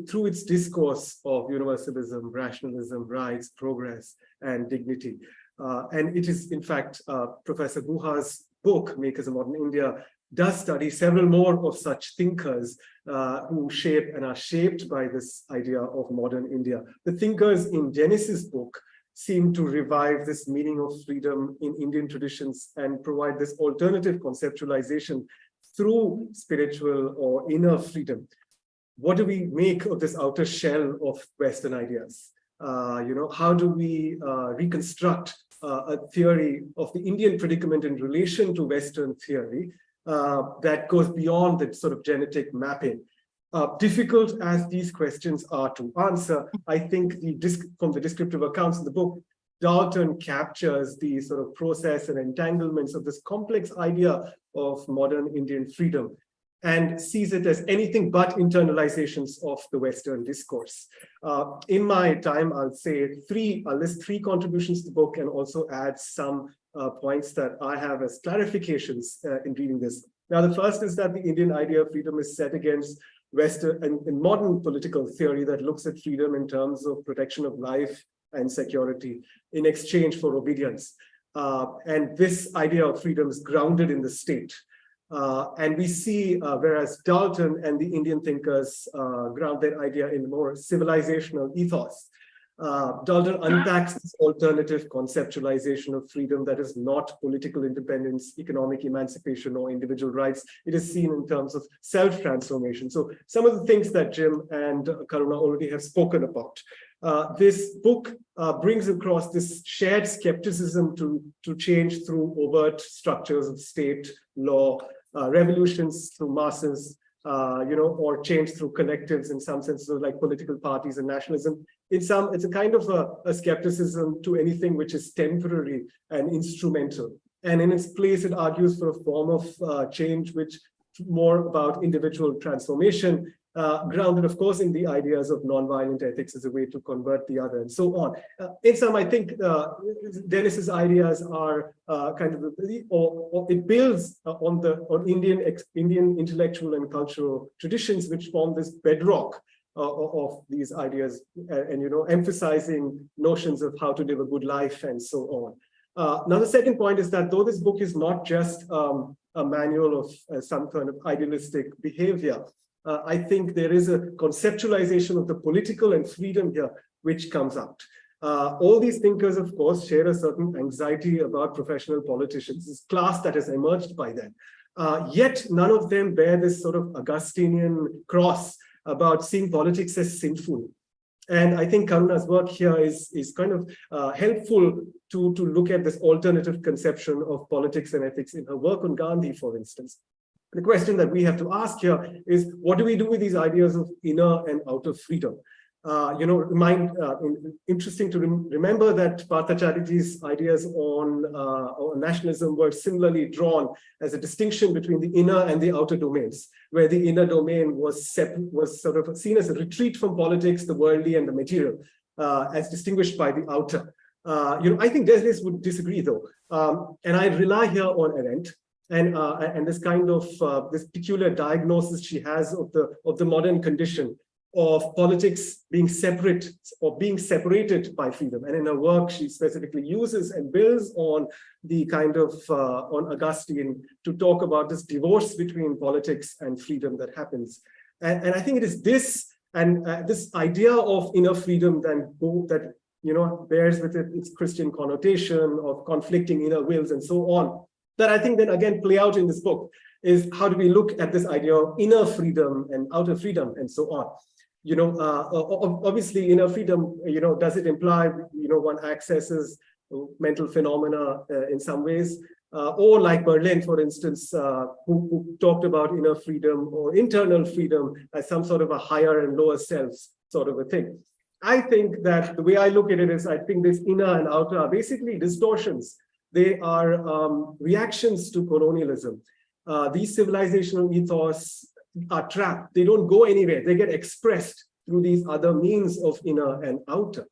through its discourse of universalism, rationalism, rights, progress, and dignity. And it is, in fact, Professor Guha's book, Makers of Modern India, does study several more of such thinkers who shape and are shaped by this idea of modern India. The thinkers in Dennis's book seem to revive this meaning of freedom in Indian traditions and provide this alternative conceptualization through spiritual or inner freedom. What do we make of this outer shell of Western ideas? How do we reconstruct a theory of the Indian predicament in relation to Western theory that goes beyond that sort of genetic mapping? Difficult as these questions are to answer, I think from the descriptive accounts in the book, Dalton captures the sort of process and entanglements of this complex idea of modern Indian freedom and sees it as anything but internalizations of the Western discourse. In my time, I'll list three contributions to the book and also add some points that I have as clarifications in reading this. Now, the first is that the Indian idea of freedom is set against Western and modern political theory that looks at freedom in terms of protection of life and security in exchange for obedience. And this idea of freedom is grounded in the state. And we see, whereas Dalton and the Indian thinkers ground their idea in more civilizational ethos, Dalton unpacks this alternative conceptualization of freedom that is not political independence, economic emancipation, or individual rights. It is seen in terms of self-transformation. So some of the things that Jim and Karuna already have spoken about. This book brings across this shared skepticism to change through overt structures of state, law, revolutions through masses, or change through collectives in some sense, like political parties and nationalism. It's a kind of a skepticism to anything which is temporary and instrumental. And in its place, it argues for a form of change which more about individual transformation, grounded, of course, in the ideas of nonviolent ethics as a way to convert the other, and so on. In some, I think Dennis's ideas are kind of, or it builds on Indian intellectual and cultural traditions, which form this bedrock of these ideas, and emphasizing notions of how to live a good life and so on. Now, the second point is that though this book is not just a manual of some kind of idealistic behavior, I think there is a conceptualization of the political and freedom here which comes out. All these thinkers, of course, share a certain anxiety about professional politicians, this class that has emerged by them. Yet none of them bear this sort of Augustinian cross about seeing politics as sinful. And I think Karuna's work here is kind of helpful to look at this alternative conception of politics and ethics in her work on Gandhi, for instance. The question that we have to ask here is, what do we do with these ideas of inner and outer freedom? Interesting to remember that Partha Chatterjee's ideas on nationalism were similarly drawn as a distinction between the inner and the outer domains, where the inner domain was sort of seen as a retreat from politics, the worldly and the material, as distinguished by the outer. I think Deslis would disagree, though, and I rely here on Arendt. And this kind of this peculiar diagnosis she has of the modern condition of politics being separate or being separated by freedom. And in her work, she specifically uses and builds on the kind of on Augustine to talk about this divorce between politics and freedom that happens. And I think it is this and this idea of inner freedom that bears with it its Christian connotation of conflicting inner wills and so on, that I think then again play out in this book, is how do we look at this idea of inner freedom and outer freedom and so on. Obviously inner freedom, does it imply, one accesses mental phenomena in some ways, or like Berlin, for instance, who talked about inner freedom or internal freedom as some sort of a higher and lower selves sort of a thing. I think that the way I look at it is, I think this inner and outer are basically distortions. They are reactions to colonialism. These civilizational ethos are trapped. They don't go anywhere. They get expressed through these other means of inner and outer.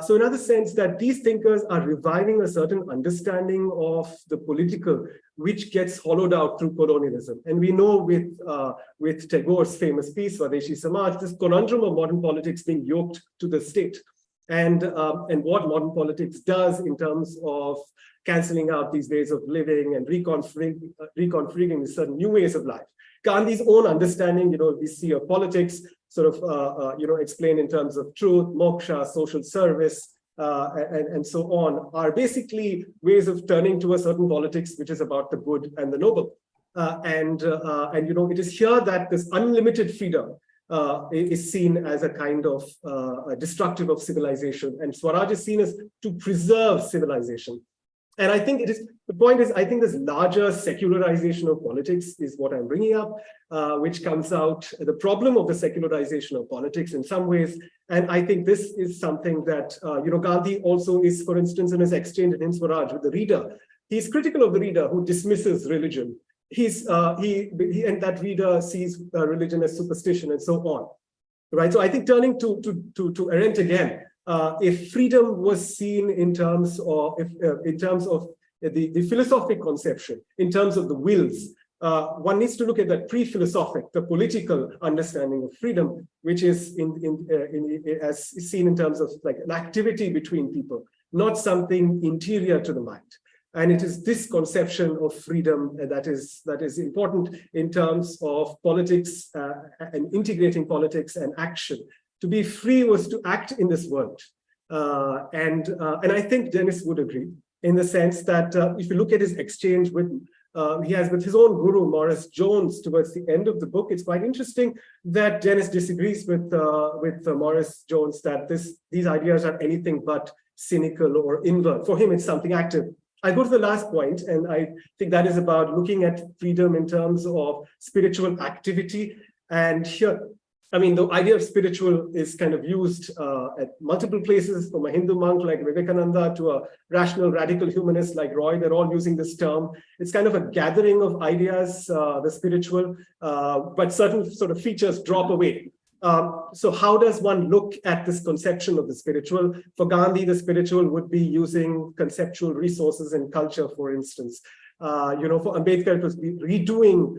So in other sense, that these thinkers are reviving a certain understanding of the political, which gets hollowed out through colonialism. And we know with Tagore's famous piece, Swadeshi Samaj, this conundrum of modern politics being yoked to the state. And what modern politics does in terms of cancelling out these ways of living and reconfiguring certain new ways of life. Gandhi's own understanding, we see of politics sort of, explained in terms of truth, moksha, social service, and so on, are basically ways of turning to a certain politics which is about the good and the noble. It is here that this unlimited freedom is seen as a kind of destructive of civilization, and Swaraj is seen as to preserve civilization. And I think the point is, I think this larger secularization of politics is what I'm bringing up, which comes out, the problem of the secularization of politics in some ways. And I think this is something that, Gandhi also is, for instance, in his exchange in Swaraj with the reader, he's critical of the reader who dismisses religion. He and that reader sees religion as superstition and so on, right? So I think turning to Arendt again, if freedom was seen in terms of the philosophic conception, in terms of the wills, one needs to look at that pre-philosophic, the political understanding of freedom, which is as seen in terms of like an activity between people, not something interior to the mind. And it is this conception of freedom that is important in terms of politics and integrating politics and action. To be free was to act in this world. And I think Dennis would agree in the sense that if you look at his exchange with he has with his own guru, Morris Jones, towards the end of the book, it's quite interesting that Dennis disagrees with Morris Jones that these ideas are anything but cynical or inward. For him, it's something active. I go to the last point, and I think that is about looking at freedom in terms of spiritual activity. And here, I mean, the idea of spiritual is kind of used at multiple places, from a Hindu monk like Vivekananda to a rational radical humanist like Roy. They're all using this term. It's kind of a gathering of ideas, the spiritual, but certain sort of features drop away. So how does one look at this conception of the spiritual? For Gandhi, the spiritual would be using conceptual resources and culture, for instance. For Ambedkar, it was redoing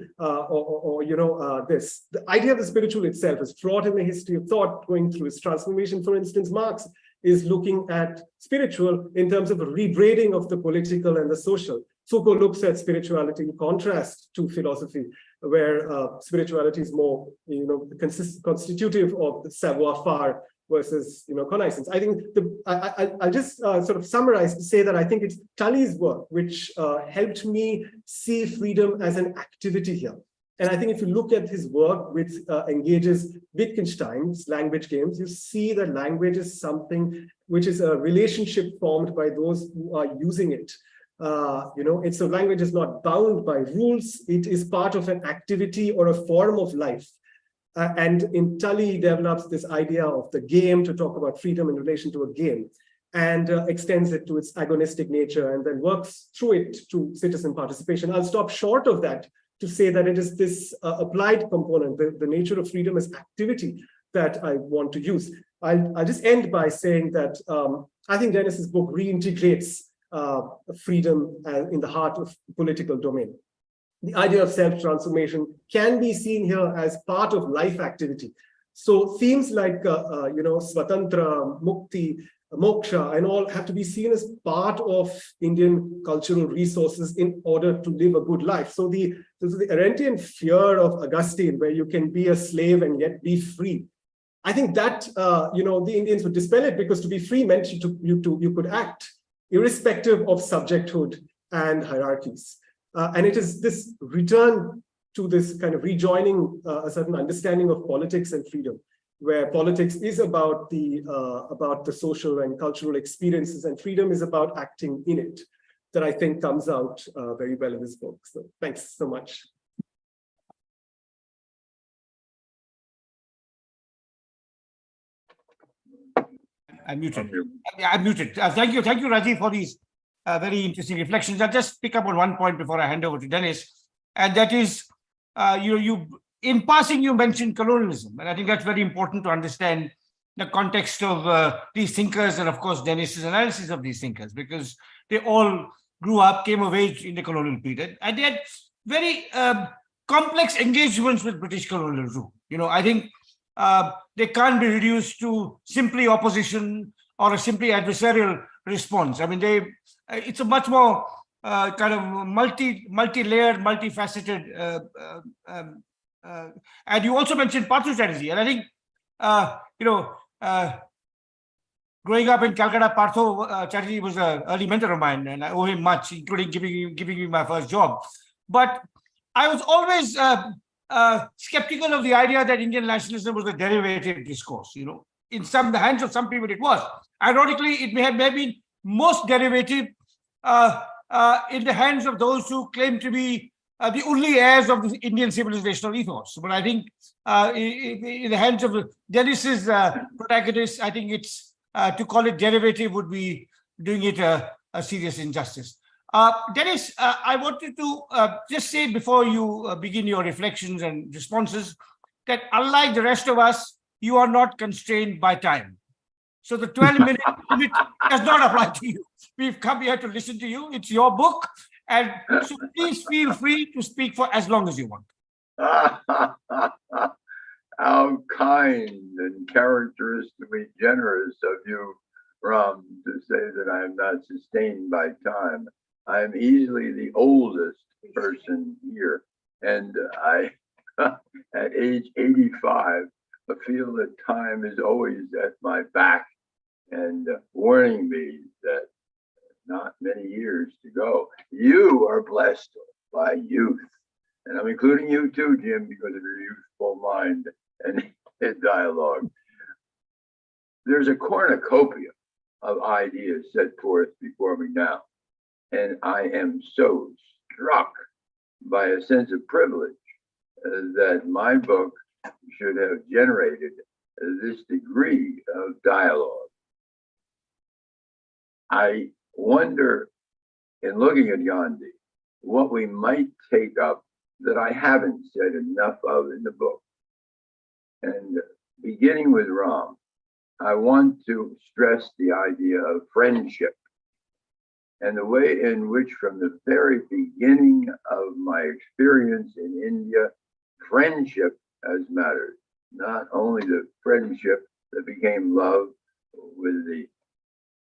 this. The idea of the spiritual itself is fraught in the history of thought, going through its transformation. For instance, Marx is looking at spiritual in terms of a rebraiding of the political and the social. Foucault looks at spirituality in contrast to philosophy, where spirituality is more, constitutive of the savoir-faire versus, connaissance. I think I'll just sort of summarize to say that I think it's Tully's work which helped me see freedom as an activity here. And I think if you look at his work, which engages Wittgenstein's language games, you see that language is something which is a relationship formed by those who are using it. It's a language is not bound by rules. It is part of an activity or a form of life. And in Tully, he develops this idea of the game to talk about freedom in relation to a game, and extends it to its agonistic nature, and then works through it to citizen participation. I'll stop short of that to say that it is this applied component, the nature of freedom as activity, that I want to use. I'll just end by saying that I think Dennis's book reintegrates freedom in the heart of political domain. The idea of self-transformation can be seen here as part of life activity. So themes like, Swatantra, Mukti, Moksha, and all have to be seen as part of Indian cultural resources in order to live a good life. So the Arendtian fear of Augustine, where you can be a slave and yet be free. I think that, the Indians would dispel it, because to be free meant you could act irrespective of subjecthood and hierarchies. And it is this return to this kind of rejoining a certain understanding of politics and freedom, where politics is about the social and cultural experiences, and freedom is about acting in it, that I think comes out very well in this book. So thanks so much. I'm muted. Yeah, I'm muted. Thank you, Rajiv, for these very interesting reflections. I'll just pick up on one point before I hand over to Dennis, and that is, in passing, you mentioned colonialism, and I think that's very important to understand the context of these thinkers, and of course Dennis's analysis of these thinkers, because they all grew up, came of age in the colonial period, and they had very complex engagements with British colonial rule. I think they can't be reduced to simply opposition or a simply adversarial response. I mean, it's a much more kind of multi-layered, multifaceted. And you also mentioned Parthu Chatterjee, and I think growing up in Calcutta, Parthu Chatterjee was an early mentor of mine, and I owe him much, including giving me my first job. But I was always skeptical of the idea that Indian nationalism was a derivative discourse. In the hands of some people, it was. Ironically, it may have been most derivative in the hands of those who claim to be the only heirs of the Indian civilizational ethos. But I think in the hands of Dennis's protagonists, I think it's to call it derivative would be doing it a serious injustice. Dennis, I wanted to just say before you begin your reflections and responses that unlike the rest of us, you are not constrained by time. So the 12-minute limit does not apply to you. We've come here to listen to you. It's your book, And so please feel free to speak for as long as you want. How kind and characteristically generous of you, Ram, to say that I am not sustained by time. I am easily the oldest person here, and I, at age 85, I feel that time is always at my back and warning me that not many years to go. You are blessed by youth, and I'm including you too, Jim, because of your youthful mind and dialogue. There's a cornucopia of ideas set forth before me now, and I am so struck by a sense of privilege that my book should have generated this degree of dialogue. I wonder, in looking at Gandhi, what we might take up that I haven't said enough of in the book. And beginning with Ram, I want to stress the idea of friendship and the way in which, from the very beginning of my experience in India, friendship has mattered. Not only the friendship that became love with the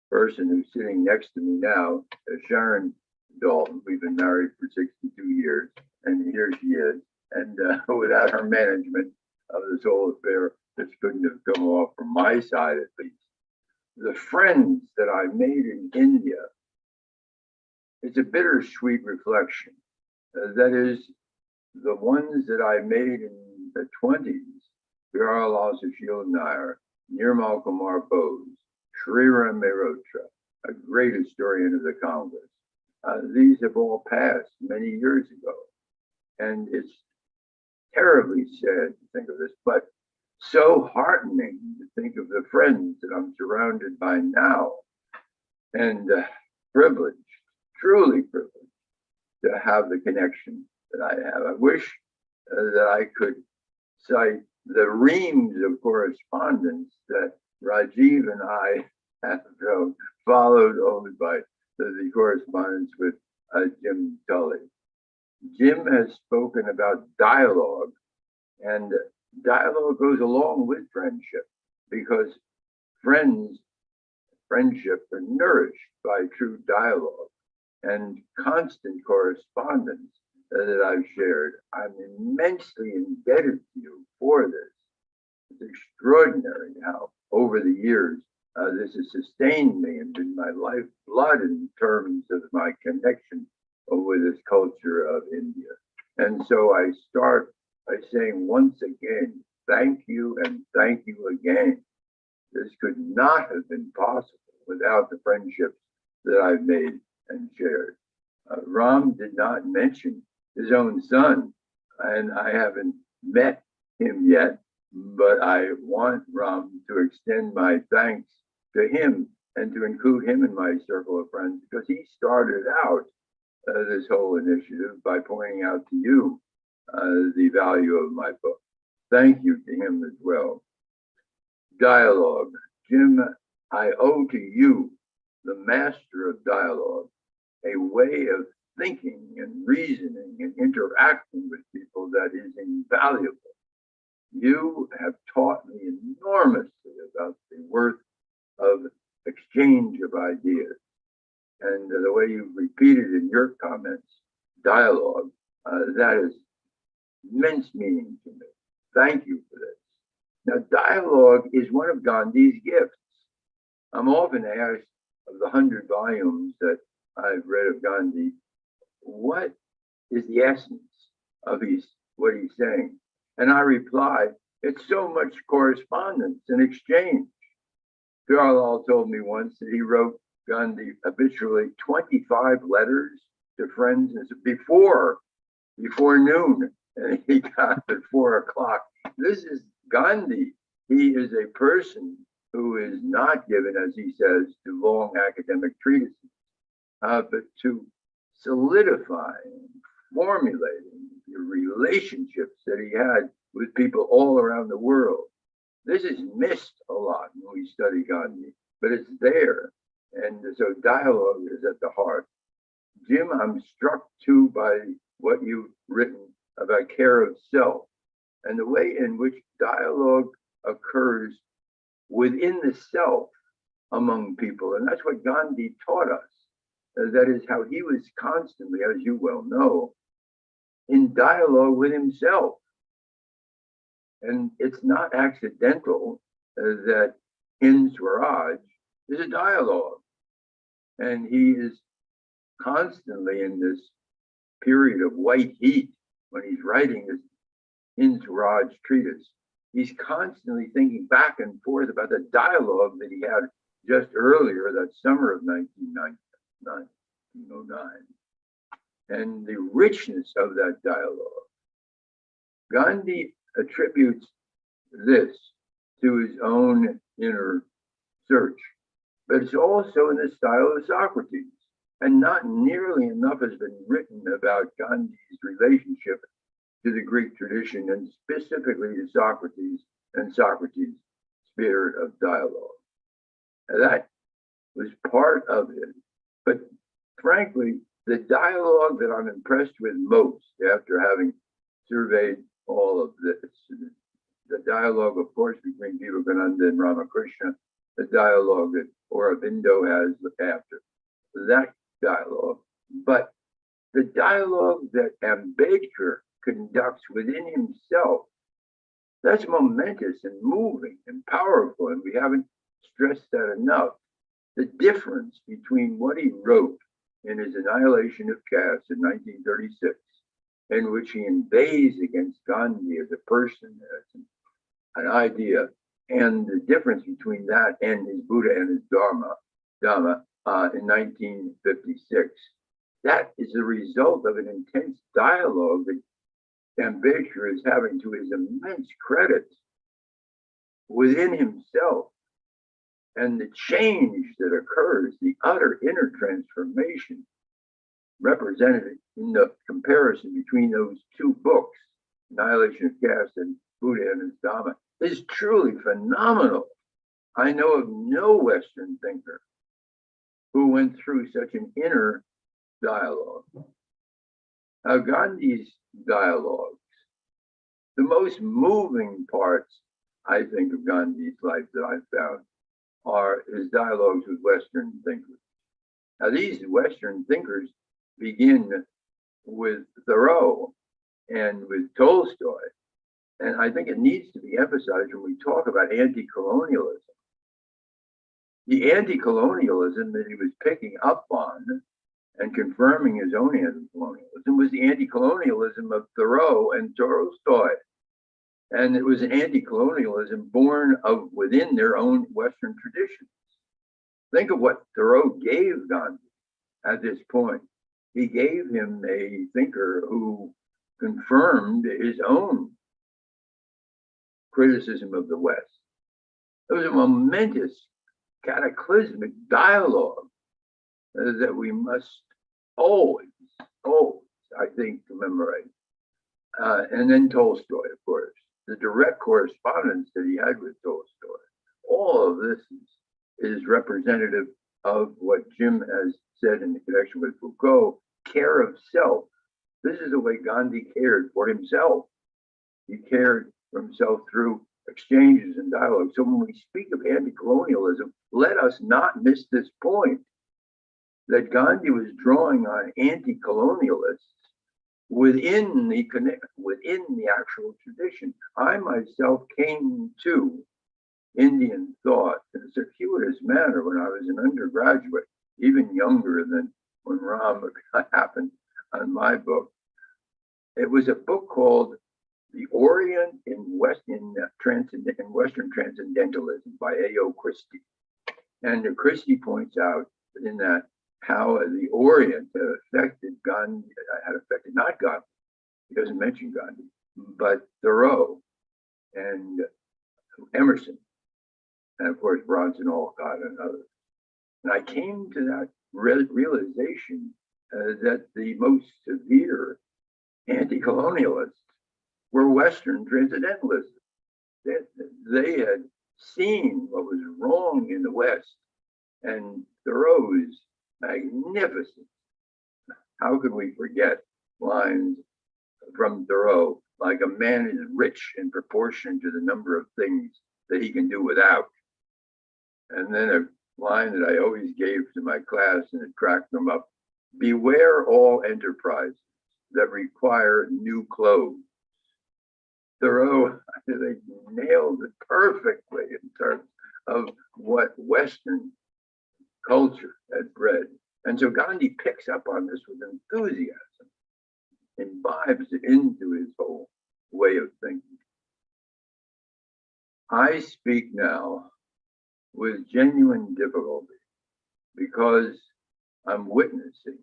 person who's sitting next to me now, Sharon Dalton. We've been married for 62 years, and here she is. And without her management of this whole affair, this couldn't have come off from my side, at least. The friends that I made in India, it's a bittersweet reflection. That is, the ones that I made in the 20s, Jawaharlal Sushil Nair, Nirmal Kumar Bose, Sriram Mehrotra, a great historian of the Congress. These have all passed many years ago. And it's terribly sad to think of this, but so heartening to think of the friends that I'm surrounded by now, and privileged, truly privileged, to have the connection that I have. I wish that I could cite the reams of correspondence that Rajiv and I have followed only by the correspondence with Jim Tully. Jim has spoken about dialogue, and dialogue goes along with friendship, because friendship are nourished by true dialogue and constant correspondence that I've shared. I'm immensely indebted to you for this. It's extraordinary how over the years this has sustained me and been my lifeblood in terms of my connection with this culture of India. And so I start by saying once again, thank you and thank you again. This could not have been possible without the friendships that I've made and shared. Ram did not mention his own son, and I haven't met him yet, but I want Ram to extend my thanks to him and to include him in my circle of friends, because he started out this whole initiative by pointing out to you the value of my book. Thank you to him as well. Dialogue. Jim, I owe to you, the master of dialogue, a way of thinking and reasoning and interacting with people that is invaluable. You have taught me enormously about the worth of exchange of ideas. And the way you've repeated in your comments, dialogue, that is immense meaning to me. Thank you for this. Now, dialogue is one of Gandhi's gifts. I'm often asked, of the 100 volumes that I've read of Gandhi, what is the essence of what he's saying? And I reply, it's so much correspondence and exchange. Jawaharlal told me once that he wrote Gandhi habitually 25 letters to friends before noon, and he got at 4 o'clock. This is Gandhi. He is a person who is not given, as he says, to long academic treatises, but to solidifying, formulating the relationships that he had with people all around the world. This is missed a lot when we study Gandhi, but it's there. And so dialogue is at the heart. Jim, I'm struck too by what you've written about care of self and the way in which dialogue occurs within the self among people. And that's what Gandhi taught us. That is how he was constantly, as you well know, in dialogue with himself. And it's not accidental that Hind Swaraj is a dialogue. And he is constantly in this period of white heat when he's writing this Hind Swaraj treatise. He's constantly thinking back and forth about the dialogue that he had just earlier, that summer of 1909, and the richness of that dialogue. Gandhi attributes this to his own inner search, but it's also in the style of Socrates. And not nearly enough has been written about Gandhi's relationship to the Greek tradition, and specifically to Socrates and Socrates' spirit of dialogue. And that was part of it. But frankly, the dialogue that I'm impressed with most after having surveyed all of this, the dialogue, of course, between Vivekananda and Ramakrishna, the dialogue that Aurobindo has after that dialogue, but the dialogue that Ambedkar conducts within himself, that's momentous and moving and powerful, and we haven't stressed that enough. The difference between what he wrote in his Annihilation of Caste in 1936, in which he inveighs against Gandhi as a person, as an idea, and the difference between that and his Buddha and his Dharma in 1956. That is the result of an intense dialogue that Ambedkar is having, to his immense credit, within himself. And the change that occurs, the utter inner transformation represented in the comparison between those two books, Annihilation of Caste and Buddha and his Dharma, is truly phenomenal. I know of no Western thinker who went through such an inner dialogue. Now, Gandhi's dialogues, the most moving parts, I think, of Gandhi's life that I've found are his dialogues with Western thinkers. Now, these Western thinkers begin with Thoreau and with Tolstoy. And I think it needs to be emphasized when we talk about anti-colonialism. The anti-colonialism that he was picking up on and confirming his own anti-colonialism was the anti-colonialism of Thoreau and Tolstoy. And it was an anti-colonialism born of within their own Western traditions. Think of what Thoreau gave Gandhi at this point. He gave him a thinker who confirmed his own criticism of the West. It was a momentous, cataclysmic dialogue that we must always, I think, commemorate. And then Tolstoy, of course, the direct correspondence that he had with Tolstoy. All of this is representative of what Jim has said in the connection with Foucault, care of self. This is the way Gandhi cared for himself. He cared for himself through exchanges and dialogue. So when we speak of anti-colonialism, let us not miss this point that Gandhi was drawing on anti-colonialists within the actual tradition. I myself came to Indian thought in a circuitous manner when I was an undergraduate, even younger than when Ram happened on my book. It was a book called The Orient in Western Transcendentalism by A.O. Christie. And Christie points out in that how the Orient affected Gandhi, had affected not Gandhi, he doesn't mention Gandhi, but Thoreau and Emerson, and of course Bronson Alcott and others. And I came to that realization that the most severe anti-colonialists were Western transcendentalists. They had seen what was wrong in the West, and Thoreau's magnificent how could we forget lines from Thoreau, like a man is rich in proportion to the number of things that he can do without. And then a line that I always gave to my class and it cracked them up: beware all enterprises that require new clothes. Thoreau, I think, nailed it perfectly in terms of what Western culture had bred. And so Gandhi picks up on this with enthusiasm, imbibes it into his whole way of thinking. I speak now with genuine difficulty because I'm witnessing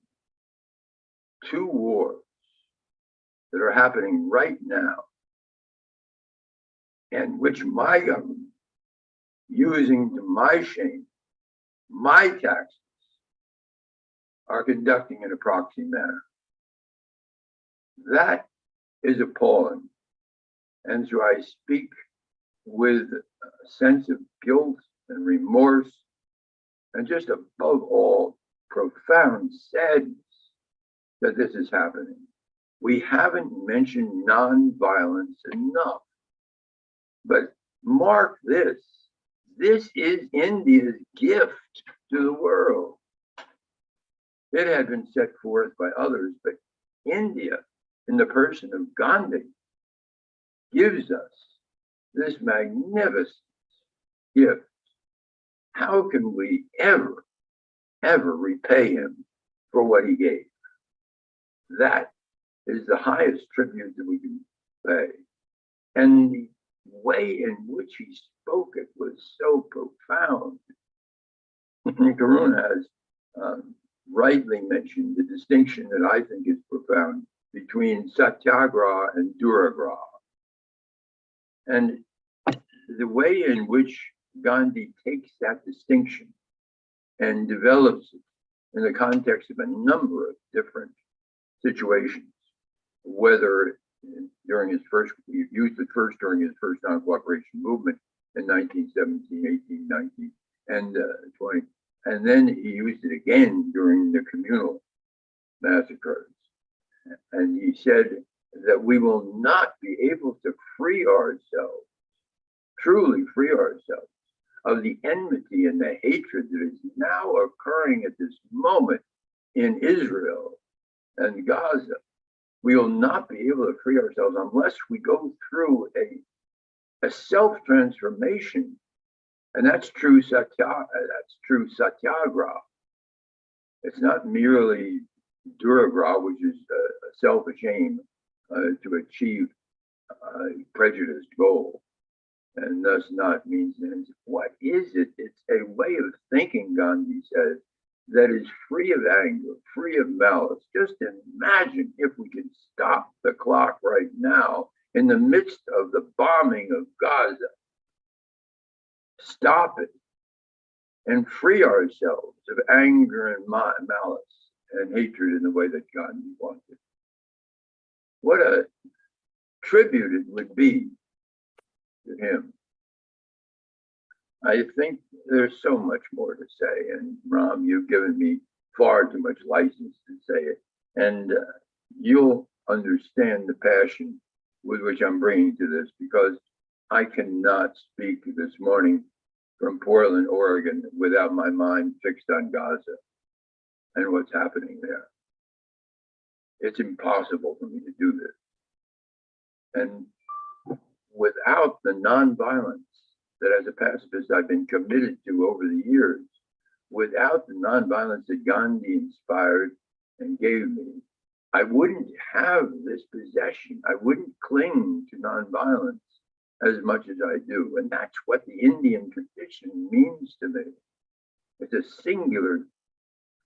two wars that are happening right now, and which my government, using to my shame, my taxes, are conducting in a proxy manner. That is appalling. And so I speak with a sense of guilt and remorse, and just above all, profound sadness that this is happening. We haven't mentioned nonviolence enough. But mark this: this is India's gift to the world. It had been set forth by others, but India, in the person of Gandhi, gives us this magnificent gift. How can we ever repay him for what he gave? That is the highest tribute that we can pay. And the way in which he spoke it was so profound. Karun has rightly mentioned the distinction that I think is profound between satyagraha and duragraha. And the way in which Gandhi takes that distinction and develops it in the context of a number of different situations, whether during his first, he used it first during his first non-cooperation movement in 1917, 18, 19, and 20. And then he used it again during the communal massacres. And he said that we will not be able to free ourselves, truly free ourselves, of the enmity and the hatred that is now occurring at this moment in Israel and Gaza. We will not be able to free ourselves unless we go through a self-transformation. And that's true satyagraha. It's not merely duragraha, which is a selfish aim to achieve a prejudiced goal, and thus not means ends. What is it? It's a way of thinking, Gandhi says, that is free of anger, free of malice. Just imagine if we could stop the clock right now in the midst of the bombing of Gaza. Stop it and free ourselves of anger and malice and hatred in the way that Gandhi wanted. What a tribute it would be to him. I think there's so much more to say, and Ram, you've given me far too much license to say it, and you'll understand the passion with which I'm bringing to this, because I cannot speak this morning from Portland, Oregon, without my mind fixed on Gaza and what's happening there. It's impossible for me to do this. And without the nonviolence that as a pacifist I've been committed to over the years, without the nonviolence that Gandhi inspired and gave me, I wouldn't have this possession. I wouldn't cling to nonviolence as much as I do. And that's what the Indian tradition means to me. It's a singular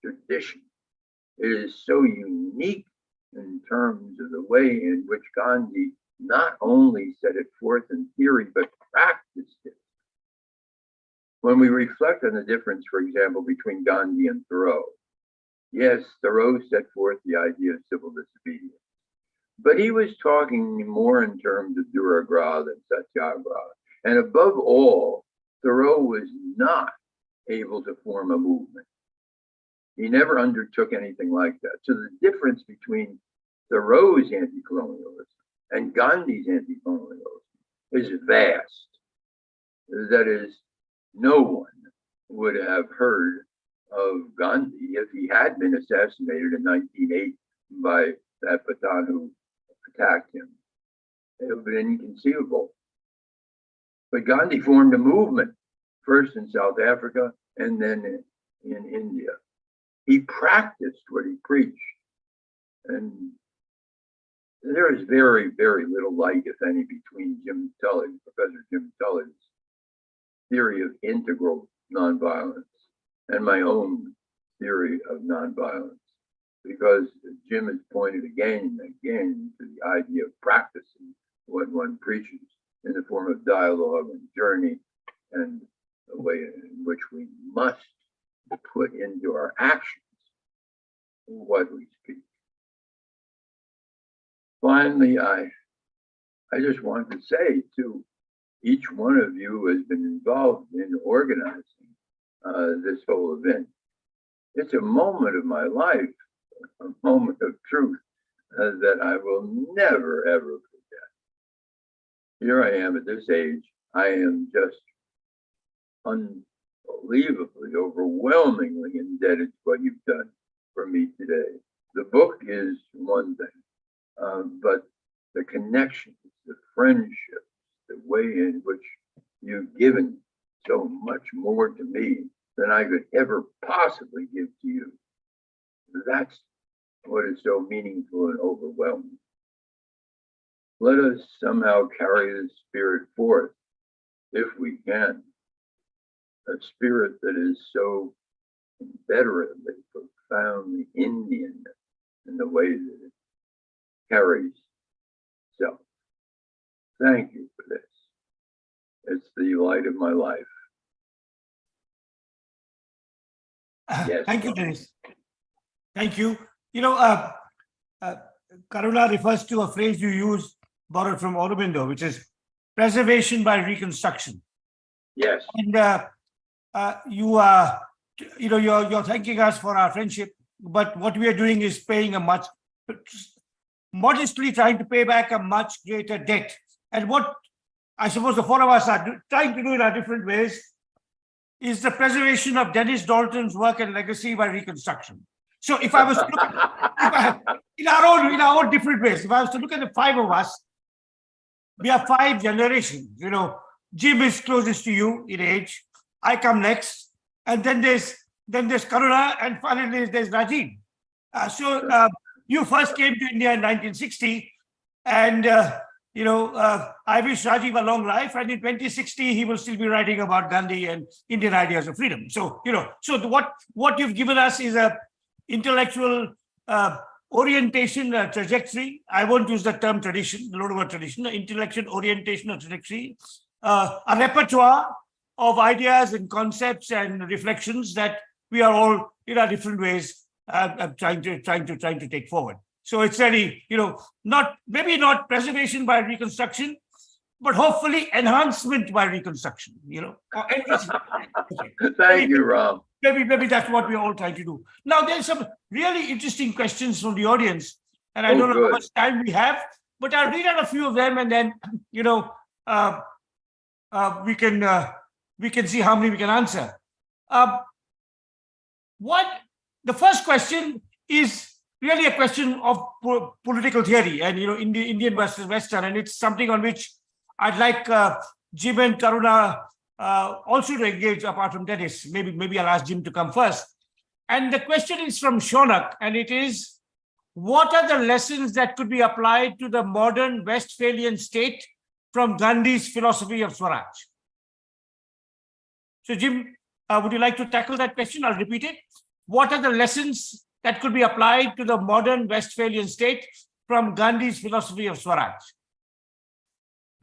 tradition. It is so unique in terms of the way in which Gandhi not only set it forth in theory, but practiced it. When we reflect on the difference, for example, between Gandhi and Thoreau, yes, Thoreau set forth the idea of civil disobedience, but he was talking more in terms of duragraha than satyagraha. And above all, Thoreau was not able to form a movement. He never undertook anything like that. So the difference between Thoreau's anti-colonialism and Gandhi's anti-colonialism is vast. That is, no one would have heard of Gandhi if he had been assassinated in 1908 by that Pathan who attacked him. It would have been inconceivable. But Gandhi formed a movement, first in South Africa and then in India. He practiced what he preached. And there is very, very little light, if any, between Professor Jim Tully's theory of integral nonviolence and my own theory of nonviolence, because Jim has pointed again and again to the idea of practicing what one preaches in the form of dialogue and journey and the way in which we must put into our actions what we speak. Finally, I just want to say to each one of you who has been involved in organizing this whole event, it's a moment of my life, a moment of truth that I will never, ever forget. Here I am at this age. I am just unbelievably, overwhelmingly indebted to what you've done for me today. The book is one thing, but the connections, the friendships, the way in which you've given so much more to me than I could ever possibly give to you. That's what is so meaningful and overwhelming. Let us somehow carry this spirit forth, if we can. A spirit that is so inveterately, profoundly Indian in the way that it carries itself. Thank you for this. It's the light of my life. Yes. Thank you, Dennis. Thank you. You know, Karuna refers to a phrase you use, borrowed from Aurobindo, which is preservation by reconstruction. Yes. And you're thanking us for our friendship, but what we are doing is paying a much, modestly trying to pay back a much greater debt. And what I suppose the four of us are trying to do in our different ways is the preservation of Dennis Dalton's work and legacy by reconstruction. So if I was to look in our own different ways, if I was to look at the five of us, we are five generations. You know, Jim is closest to you in age. I come next, and then there's Karuna, and finally there's Rajiv. You first came to India in 1960, and I wish Rajiv a long life. And in 2060, he will still be writing about Gandhi and Indian ideas of freedom. So what you've given us is a intellectual orientation trajectory. I won't use the term tradition, the word tradition, intellectual orientation or trajectory, a repertoire of ideas and concepts and reflections that we are all in our different ways trying to take forward. So it's really, maybe not preservation by reconstruction, but hopefully enhancement by reconstruction, or enrichment. Thank you, Ram. Maybe that's what we're all trying to do. Now, there's some really interesting questions from the audience, and I don't know how much time we have, but I'll read out a few of them, and then, we can see how many we can answer. The first question is really a question of political theory and, Indian versus Western, and it's something on which I'd like Jim and Karuna also to engage apart from Dennis. Maybe I'll ask Jim to come first. And the question is from Shonak, and it is, what are the lessons that could be applied to the modern Westphalian state from Gandhi's philosophy of Swaraj? So Jim, would you like to tackle that question? I'll repeat it. What are the lessons that could be applied to the modern Westphalian state from Gandhi's philosophy of Swaraj?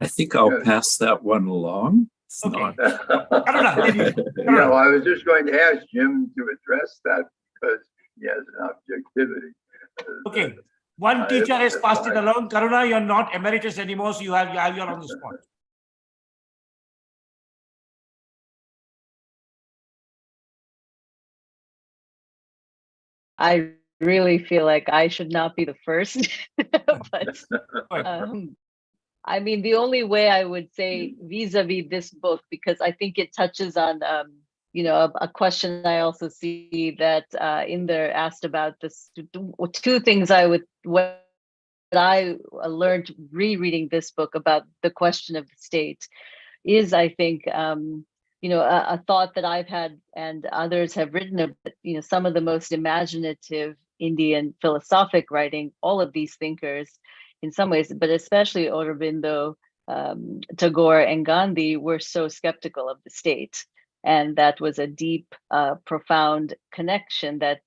I think I'll pass that one along. It's Okay. not- I was just going to ask Jim to address that because he has an objectivity. Okay. One teacher has passed it along. Karuna, you're not emeritus anymore, so you're on the spot. I really feel like I should not be the first, but I mean, the only way I would say vis-a-vis this book, because I think it touches on, you know, a question I also see that in there asked about this. Two things what I learned rereading this book about the question of the state is, I think, you know, a thought that I've had and others have written about, you know, some of the most imaginative Indian philosophic writing, all of these thinkers in some ways, but especially Aurobindo, Tagore, and Gandhi were so skeptical of the state. And that was a deep, profound connection that,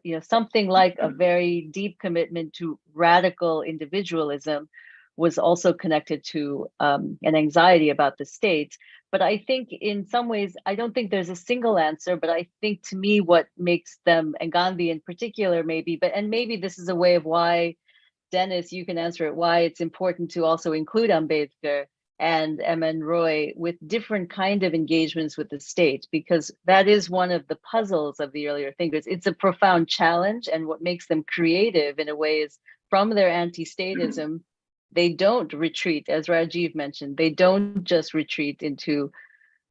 you know, something like a very deep commitment to radical individualism was also connected to an anxiety about the state. But I think in some ways, I don't think there's a single answer, but I think to me, what makes them, and Gandhi in particular, maybe, and maybe this is a way of why, Dennis, you can answer it, why it's important to also include Ambedkar and M.N. Roy with different kind of engagements with the state, because that is one of the puzzles of the earlier thinkers. It's a profound challenge, and what makes them creative in a way is from their anti-statism, they don't retreat, as Rajiv mentioned, they don't just retreat into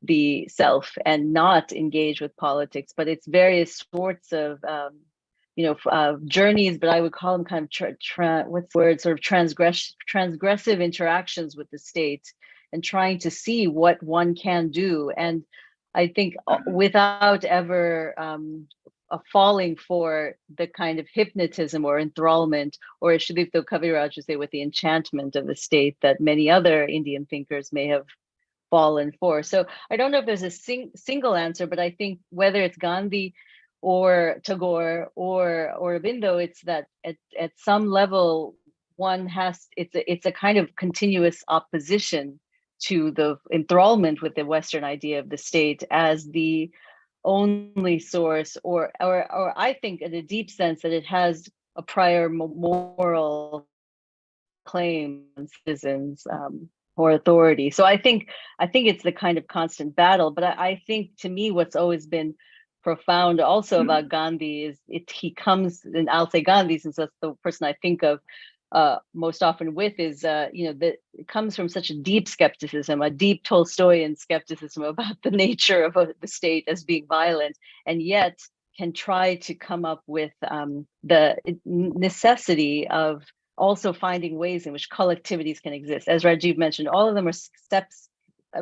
the self and not engage with politics, but it's various sorts of you know, journeys, but I would call them kind of what's the word, sort of transgressive interactions with the state and trying to see what one can do. And I think without ever falling for the kind of hypnotism or enthrallment, or as Sudipto Kaviraj would say, with the enchantment of the state that many other Indian thinkers may have fallen for. So I don't know if there's a single answer, but I think whether it's Gandhi or Tagore or Aurobindo, it's that at some level one has, it's a kind of continuous opposition to the enthrallment with the Western idea of the state as the only source, or I think in a deep sense that it has a prior moral claim on citizens or authority. So I think it's the kind of constant battle. But I think to me what's always been profound also about Gandhi is he comes, and I'll say Gandhi since that's the person I think of most often with, is you know, that it comes from such a deep skepticism, a deep Tolstoyan skepticism about the nature of the state as being violent, and yet can try to come up with the necessity of also finding ways in which collectivities can exist. As Rajiv mentioned, all of them are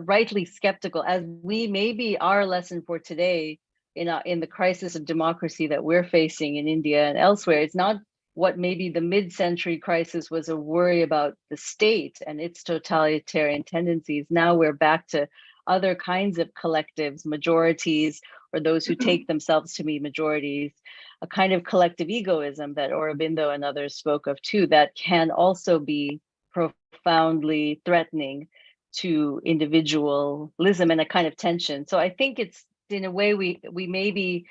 rightly skeptical, as we maybe our lesson for today in the crisis of democracy that we're facing in India and elsewhere. It's not what maybe the mid-century crisis was a worry about the state and its totalitarian tendencies. Now we're back to other kinds of collectives, majorities, or those who take themselves to be majorities, a kind of collective egoism that Aurobindo and others spoke of too, that can also be profoundly threatening to individualism and a kind of tension. So I think it's, in a way, we maybe,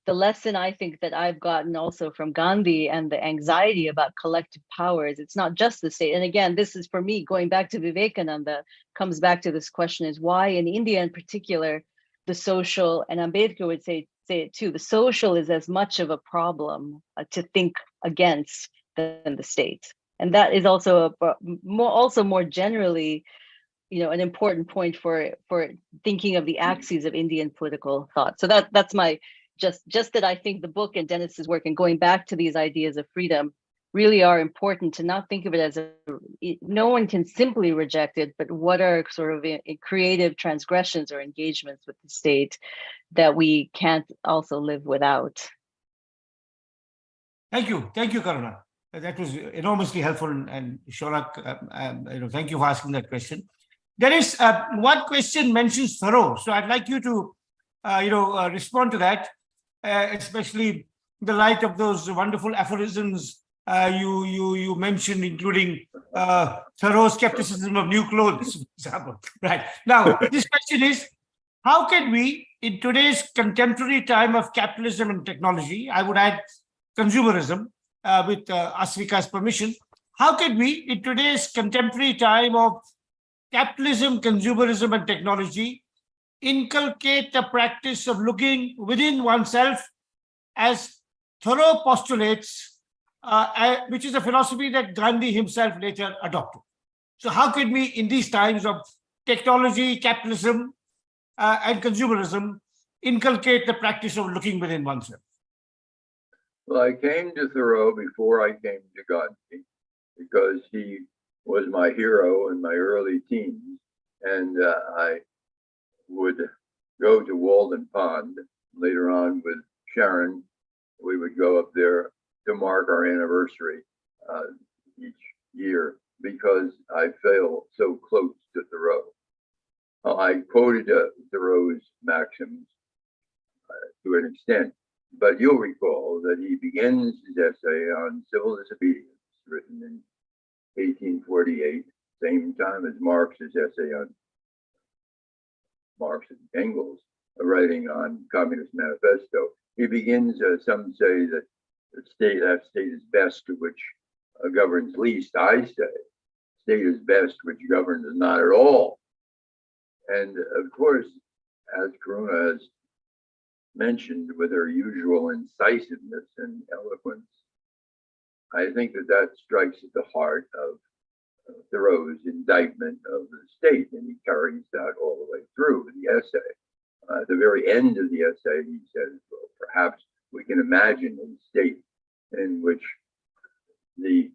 the lesson I think that I've gotten also from Gandhi and the anxiety about collective powers, it's not just the state. And again, this is for me, going back to Vivekananda, comes back to this question is why in India in particular, the social, and Ambedkar would say it too, the social is as much of a problem to think against than the state. And that is also more generally, you know, an important point for thinking of the axes of Indian political thought. So that's my just that I think the book and Dennis's work and going back to these ideas of freedom really are important to not think of it as no one can simply reject it, but what are sort of creative transgressions or engagements with the state that we can't also live without. Thank you, Karuna. That was enormously helpful, and Shaunak, you know, thank you for asking that question. There is one question mentions Thoreau, so I'd like you to, you know, respond to that, especially in the light of those wonderful aphorisms you mentioned, including Thoreau's skepticism of new clothes, for example. Right now, this question is: how can we, in today's contemporary time of capitalism and technology, I would add consumerism, with Asvika's permission, how can we, in today's contemporary time of capitalism, consumerism, and technology, inculcate the practice of looking within oneself as Thoreau postulates, which is a philosophy that Gandhi himself later adopted. So how can we, in these times of technology, capitalism, and consumerism, inculcate the practice of looking within oneself? Well, I came to Thoreau before I came to Gandhi because he was my hero in my early teens. And I would go to Walden Pond later on with Sharon. We would go up there to mark our anniversary each year because I felt so close to Thoreau. I quoted Thoreau's maxims to an extent, but you'll recall that he begins his essay on civil disobedience, written in 1848, same time as Marx's essay on Marx and Engels, writing on Communist Manifesto. He begins, some say that that state is best to which governs least. I say state is best which governs not at all. And of course, as Karuna has mentioned with her usual incisiveness and eloquence, I think that strikes at the heart of Thoreau's indictment of the state, and he carries that all the way through the essay. At the very end of the essay, he says, well, perhaps we can imagine a state in which the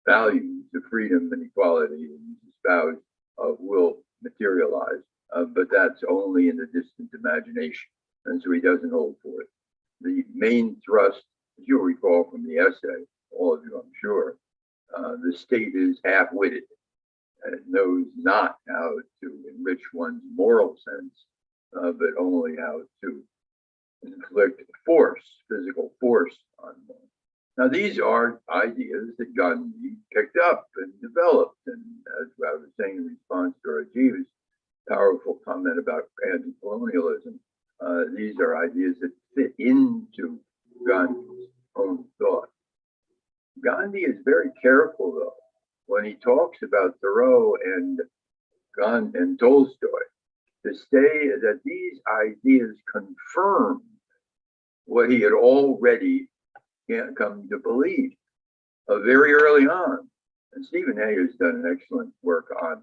values of freedom and equality espoused will materialize, but that's only in the distant imagination, and so he doesn't hold for it. The main thrust, as you'll recall from the essay, all of you I'm sure, the state is half-witted and it knows not how to enrich one's moral sense, but only how to inflict force, physical force on one. Now, these are ideas that Gandhi picked up and developed. And as I was saying in response to Rajiv's powerful comment about anti-colonialism, these are ideas that fit into Gandhi's own thought. Gandhi is very careful, though, when he talks about Thoreau and Tolstoy, to say that these ideas confirm what he had already come to believe very early on. And Stephen Hay has done an excellent work on,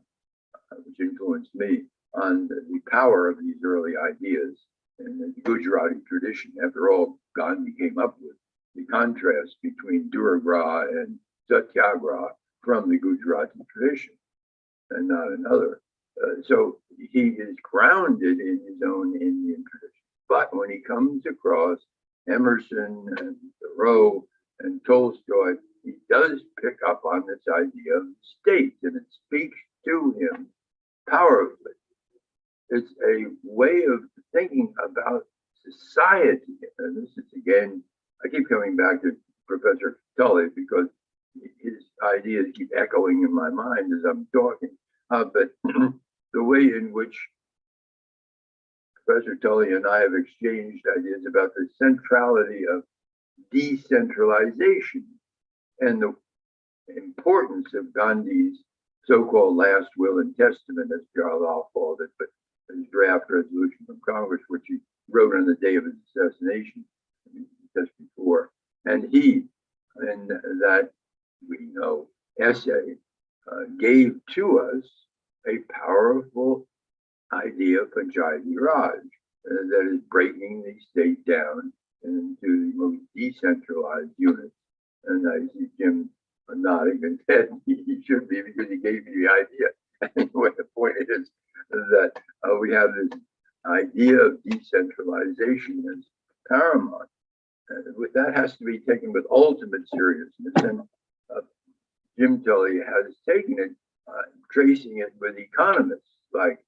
which influenced me, on the power of these early ideas in the Gujarati tradition. After all, Gandhi came up with the contrast between Duragrah and Satyagraha from the Gujarati tradition and not another. So he is grounded in his own Indian tradition. But when he comes across Emerson and Thoreau and Tolstoy, he does pick up on this idea of state, and it speaks to him powerfully. It's a way of thinking about society. And this is, again, I keep coming back to Professor Tully because his ideas keep echoing in my mind as I'm talking. But the way in which Professor Tully and I have exchanged ideas about the centrality of decentralization and the importance of Gandhi's so-called last will and testament, as Jalal called it, but his draft resolution from Congress, which he wrote on the day of his assassination, just before. And he, in that, we know, essay, gave to us a powerful idea of Panchayati Raj, that is breaking the state down into the most decentralized units. And I see Jim nodding his head. He should be, because he gave me the idea. Anyway, the point is that we have this idea of decentralization as paramount. That has to be taken with ultimate seriousness. And Jim Tully has taken it, tracing it with economists like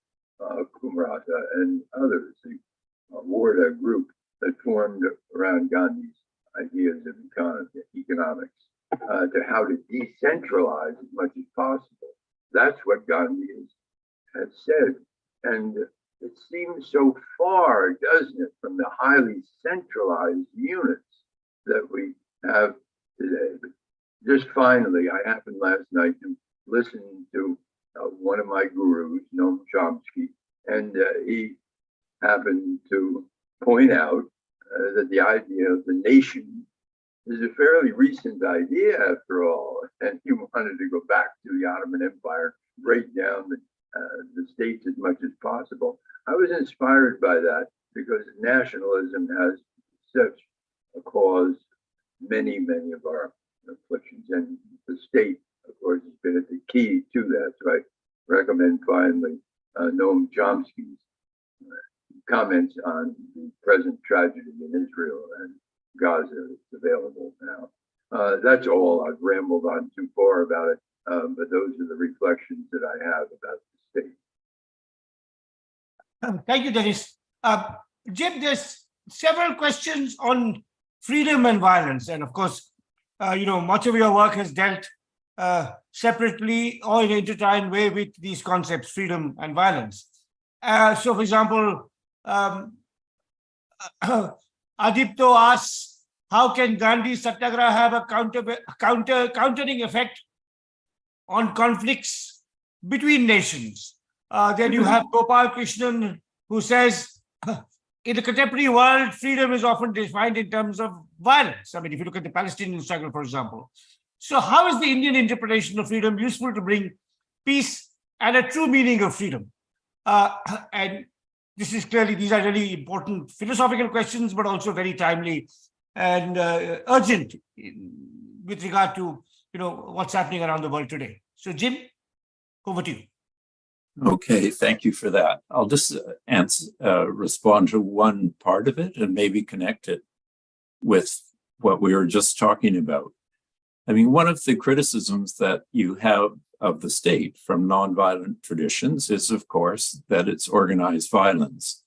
Kumarata and others, the Warda group that formed around Gandhi's ideas of economics, to how to decentralize as much as possible. That's what Gandhi has said. And it seems so far, doesn't it, from the highly centralized units that we have today. But just finally, I happened last night to listen to one of my gurus, Noam Chomsky, and he happened to point out that the idea of the nation is a fairly recent idea after all, and he wanted to go back to the Ottoman Empire, break down the states as much as possible. I was inspired by that because nationalism has such caused many, many of our afflictions, and the state, of course, has been at the key to that. So I recommend finally Noam Chomsky's comments on the present tragedy in Israel and Gaza. It's available now. That's all. I've rambled on too far about it, but those are the reflections that I have about the state. Thank you, Dennis. Jim, there's several questions on freedom and violence. And of course, much of your work has dealt separately or in an intertwined way with these concepts, freedom and violence. So, for example, Adipto asks, how can Gandhi's Satyagraha have a countering effect on conflicts between nations? Then you have Gopal Krishnan, who says, in the contemporary world, freedom is often defined in terms of violence. I mean, if you look at the Palestinian struggle, for example. So how is the Indian interpretation of freedom useful to bring peace and a true meaning of freedom? And these are really important philosophical questions, but also very timely and urgent with regard to what's happening around the world today. So, Jim, over to you. Okay, thank you for that. I'll just respond to one part of it and maybe connect it with what we were just talking about. I mean, one of the criticisms that you have of the state from nonviolent traditions is, of course, that it's organized violence.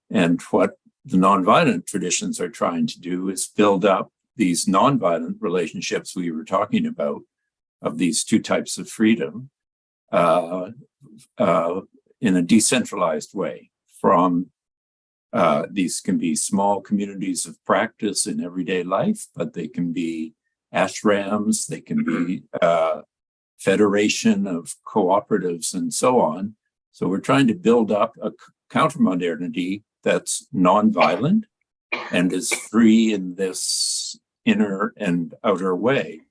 And what the nonviolent traditions are trying to do is build up these nonviolent relationships we were talking about, of these two types of freedom, in a decentralized way. From these can be small communities of practice in everyday life, but they can be ashrams, they can be federation of cooperatives and so on. So we're trying to build up a countermodernity that's nonviolent and is free in this inner and outer way.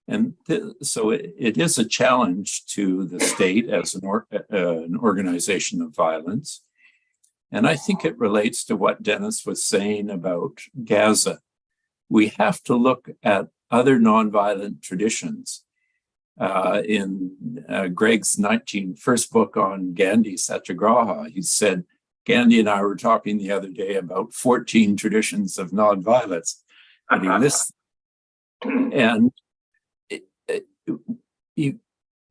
And so it is a challenge to the state as an organization of violence. And I think it relates to what Dennis was saying about Gaza. We have to look at other nonviolent traditions. In Greg's first book on Gandhi Satyagraha, he said, Gandhi and I were talking the other day about 14 traditions of nonviolence. And he lists them. And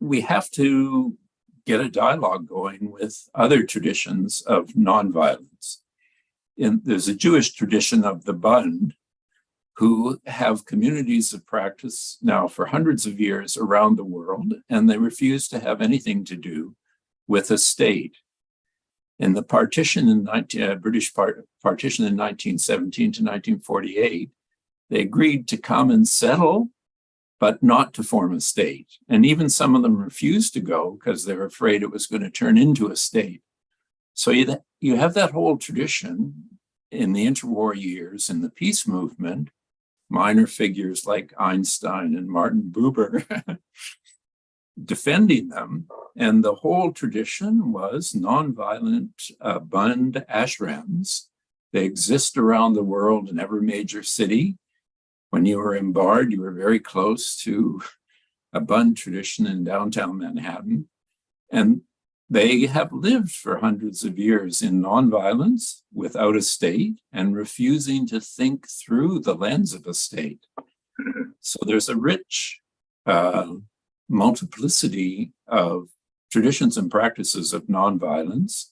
we have to get a dialogue going with other traditions of nonviolence. There's a Jewish tradition of the Bund, who have communities of practice now for hundreds of years around the world, and they refuse to have anything to do with a state. In the partition British partition in 1917 to 1948, they agreed to come and settle, but not to form a state. And even some of them refused to go because they were afraid it was going to turn into a state. So you have that whole tradition in the interwar years, in the peace movement, minor figures like Einstein and Martin Buber defending them. And the whole tradition was nonviolent Bund ashrams. They exist around the world in every major city. When you were in Bard, you were very close to a Bund tradition in downtown Manhattan. And they have lived for hundreds of years in nonviolence, without a state, and refusing to think through the lens of a state. So there's a rich multiplicity of traditions and practices of nonviolence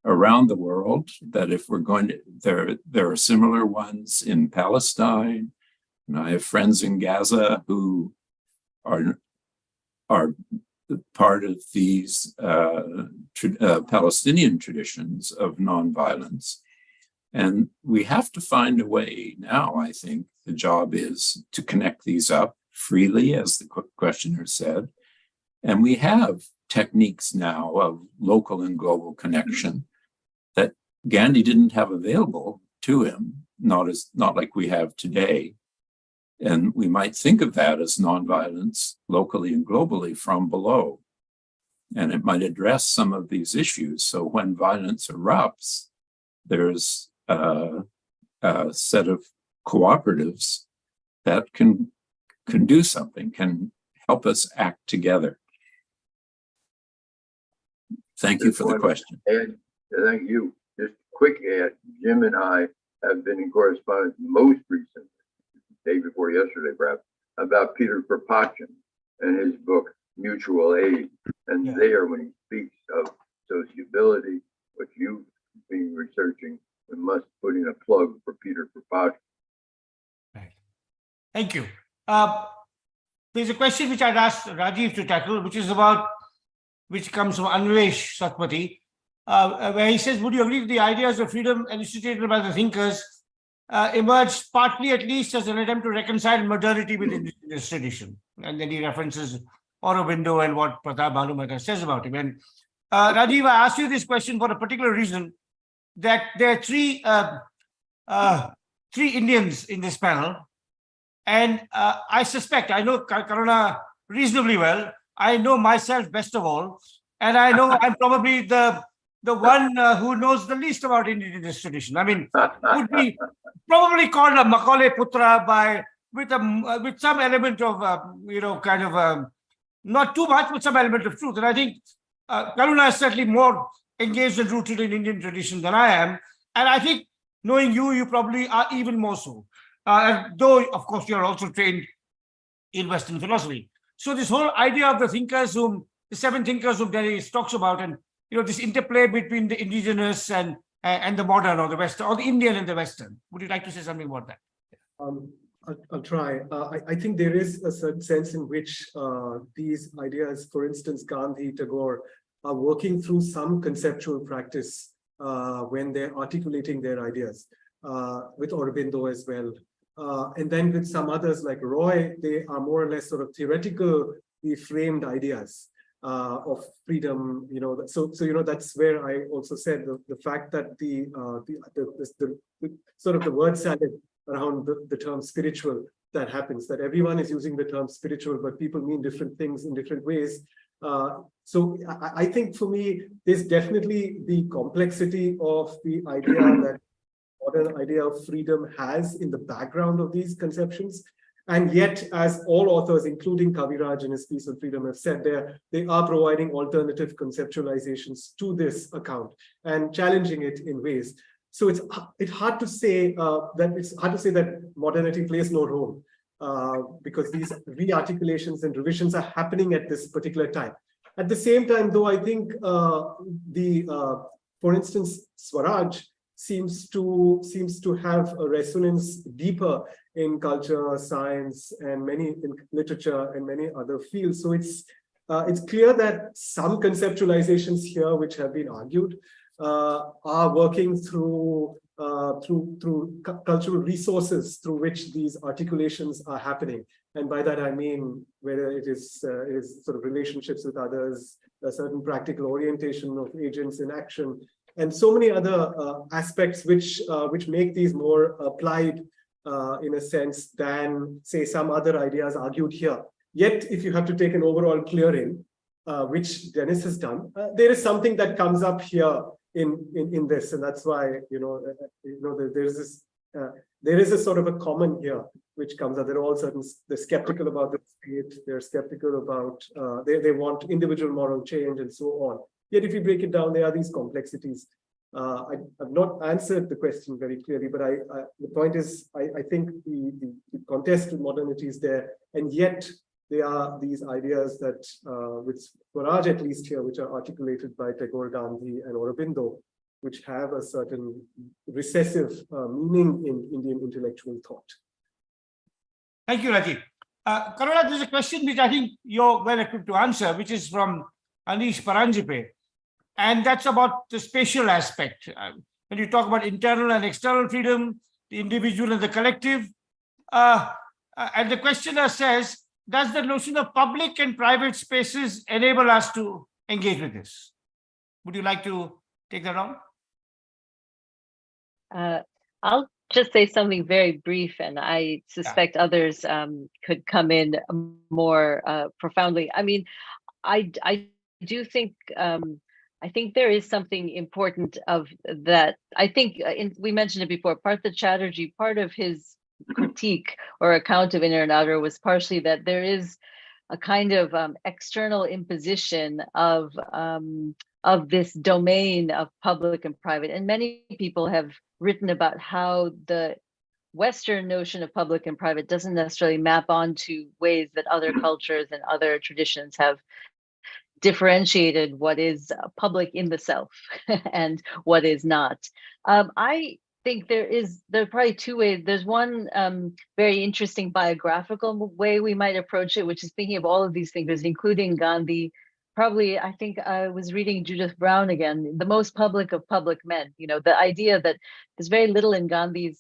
around the world that if we're going to, there are similar ones in Palestine. And I have friends in Gaza who are part of these Palestinian traditions of nonviolence. And we have to find a way now, I think the job is to connect these up freely, as the questioner said. And we have techniques now of local and global connection that Gandhi didn't have available to him, not like we have today. And we might think of that as nonviolence locally and globally from below. And it might address some of these issues. So when violence erupts, there's a set of cooperatives that can do something, can help us act together. Thank you for the question. And thank you. Just quick add, Jim and I have been in correspondence most recently, day before yesterday perhaps, about Peter Kropotkin and his book, Mutual Aid. And there, when he speaks of sociability, what you've been researching, we must put in a plug for Peter Kropotkin. Right. Thank you. There's a question which I'd asked Rajiv to tackle, which comes from Anvesh Satpathy, where he says, would you agree that the ideas of freedom elucidated by the thinkers emerged partly at least as an attempt to reconcile modernity with indigenous tradition? And then he references Aurobindo and what Pratap Bhalumata says about him. And Rajiv, I asked you this question for a particular reason, that there are three Indians in this panel. And I suspect, I know Karuna reasonably well. I know myself best of all. And I know I'm probably the one who knows the least about indigenous tradition. I mean, would be probably called a Macaulay Putra with some element of, not too much, but some element of truth. And I think Karuna is certainly more engaged and rooted in Indian tradition than I am. And I think knowing you probably are even more so. Though, of course, you're also trained in Western philosophy. So this whole idea of the seven thinkers whom Dennis talks about, and this interplay between the indigenous and the modern, or the Western, or the Indian and the Western. Would you like to say something about that? I'll try. I think there is a certain sense in which these ideas, for instance, Gandhi, Tagore, are working through some conceptual practice when they're articulating their ideas, with Aurobindo as well. And then with some others like Roy, they are more or less sort of theoretically framed ideas of freedom. So that's where I also said the fact that the sort of the word salad around the term spiritual that happens, that everyone is using the term spiritual, but people mean different things in different ways. So I think for me, there's definitely the complexity of the idea that modern idea of freedom has in the background of these conceptions. And yet, as all authors, including Kaviraj in his piece on freedom, have said, they are providing alternative conceptualizations to this account and challenging it in ways. So it's hard to say that modernity plays no role, because these re-articulations and revisions are happening at this particular time. At the same time, though, I think for instance, Swaraj seems to have a resonance deeper in culture, science, and in literature and many other fields. So it's clear that some conceptualizations here, which have been argued, are working through cultural resources through which these articulations are happening. And by that I mean whether it is sort of relationships with others, a certain practical orientation of agents in action, and so many other aspects which make these more applied in a sense than, say, some other ideas argued here. Yet, if you have to take an overall clearing, which Dennis has done, there is something that comes up here in this, and that's why there is a sort of a common here which comes up. They're all they're skeptical about the state. They're skeptical about they want individual moral change and so on. Yet, if you break it down, there are these complexities. I've not answered the question very clearly, but the point is, I think the contest with modernity is there, and yet there are these ideas that, with Swaraj at least here, which are articulated by Tagore, Gandhi, and Aurobindo, which have a certain recessive meaning in Indian intellectual thought. Thank you, Rajiv. Karuna, there's a question which I think you're well equipped to answer, which is from Anish Paranjipe. And that's about the spatial aspect. When you talk about internal and external freedom, the individual and the collective. And the questioner says, does the notion of public and private spaces enable us to engage with this? Would you like to take that on? I'll just say something very brief, and I suspect others could come in more profoundly. I mean, I do think I think there is something important of that. I think we mentioned it before. Partha Chatterjee, part of his critique or account of Inner and Outer was partially that there is a kind of external imposition of this domain of public and private, and many people have written about how the Western notion of public and private doesn't necessarily map onto ways that other cultures and other traditions have differentiated what is public in the self and what is not. I think there are probably two ways. There's one very interesting biographical way we might approach it, which is thinking of all of these thinkers, including Gandhi. Probably, I think I was reading Judith Brown again, the most public of public men. You know, the idea that there's very little in Gandhi's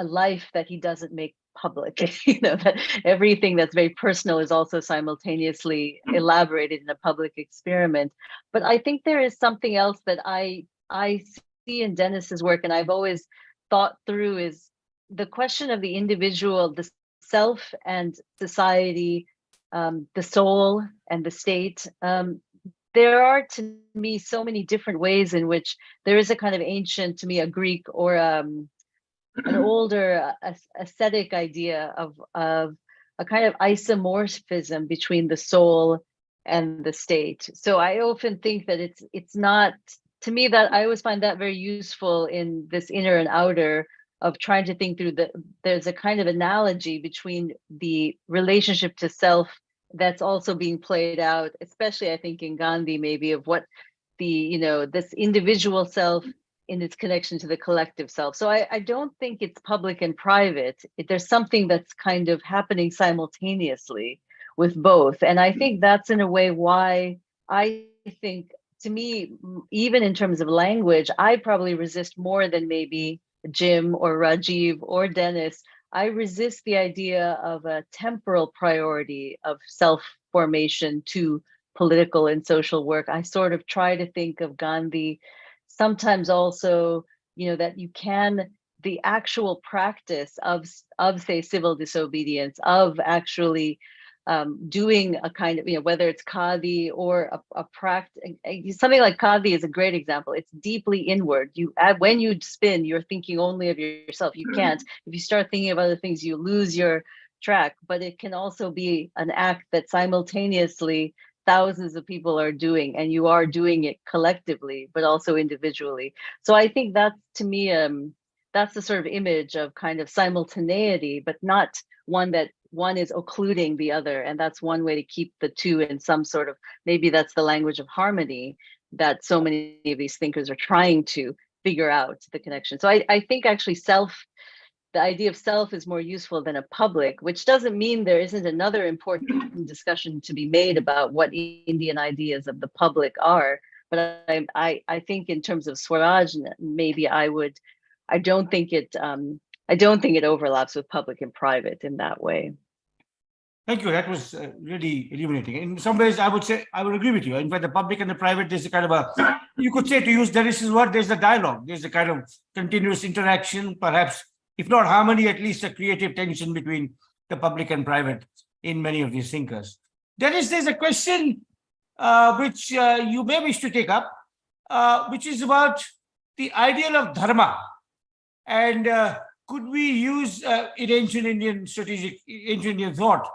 life that he doesn't make public. You know, that everything that's very personal is also simultaneously elaborated in a public experiment. But I think there is something else that I see in Dennis's work, and I've always thought through, is the question of the individual, the self and society, the soul and the state. There are, to me, so many different ways in which there is a kind of ancient, to me, a Greek or an older ascetic idea of a kind of isomorphism between the soul and the state. So I often think that it's not, to me, that I always find that very useful in this Inner and Outer of trying to think through there's a kind of analogy between the relationship to self that's also being played out, especially I think in Gandhi, maybe, of what the, you know, this individual self in its connection to the collective self. So I don't think it's public and private. There's something that's kind of happening simultaneously with both. And I think that's in a way why I think, to me, even in terms of language, I probably resist more than maybe Jim or Rajiv or Dennis. I resist the idea of a temporal priority of self-formation to political and social work. I sort of try to think of Gandhi sometimes also, you know, that you can, the actual practice of say civil disobedience, of actually doing a kind of, you know, whether it's Khadi or a practice, something like Khadi is a great example. It's deeply inward. When you spin, you're thinking only of yourself. You can't, if you start thinking of other things, you lose your track. But it can also be an act that simultaneously thousands of people are doing, and you are doing it collectively, but also individually. So I think that's, to me, that's the sort of image of kind of simultaneity, but not one that one is occluding the other. And that's one way to keep the two in some sort of, maybe that's the language of harmony that so many of these thinkers are trying to figure out the connection. So I think actually the idea of self is more useful than a public, which doesn't mean there isn't another important discussion to be made about what Indian ideas of the public are. But I think in terms of Swaraj, maybe I don't think it overlaps with public and private in that way. Thank you. That was really illuminating. In some ways, I would say I would agree with you. In fact, the public and the private, there's a kind of a, you could say, to use Dennis's word, there's a dialogue. There's a kind of continuous interaction, perhaps, if not harmony, at least a creative tension between the public and private in many of these thinkers. Dennis, there's a question which you may wish to take up, which is about the ideal of dharma. And could we use in ancient Indian Indian thought,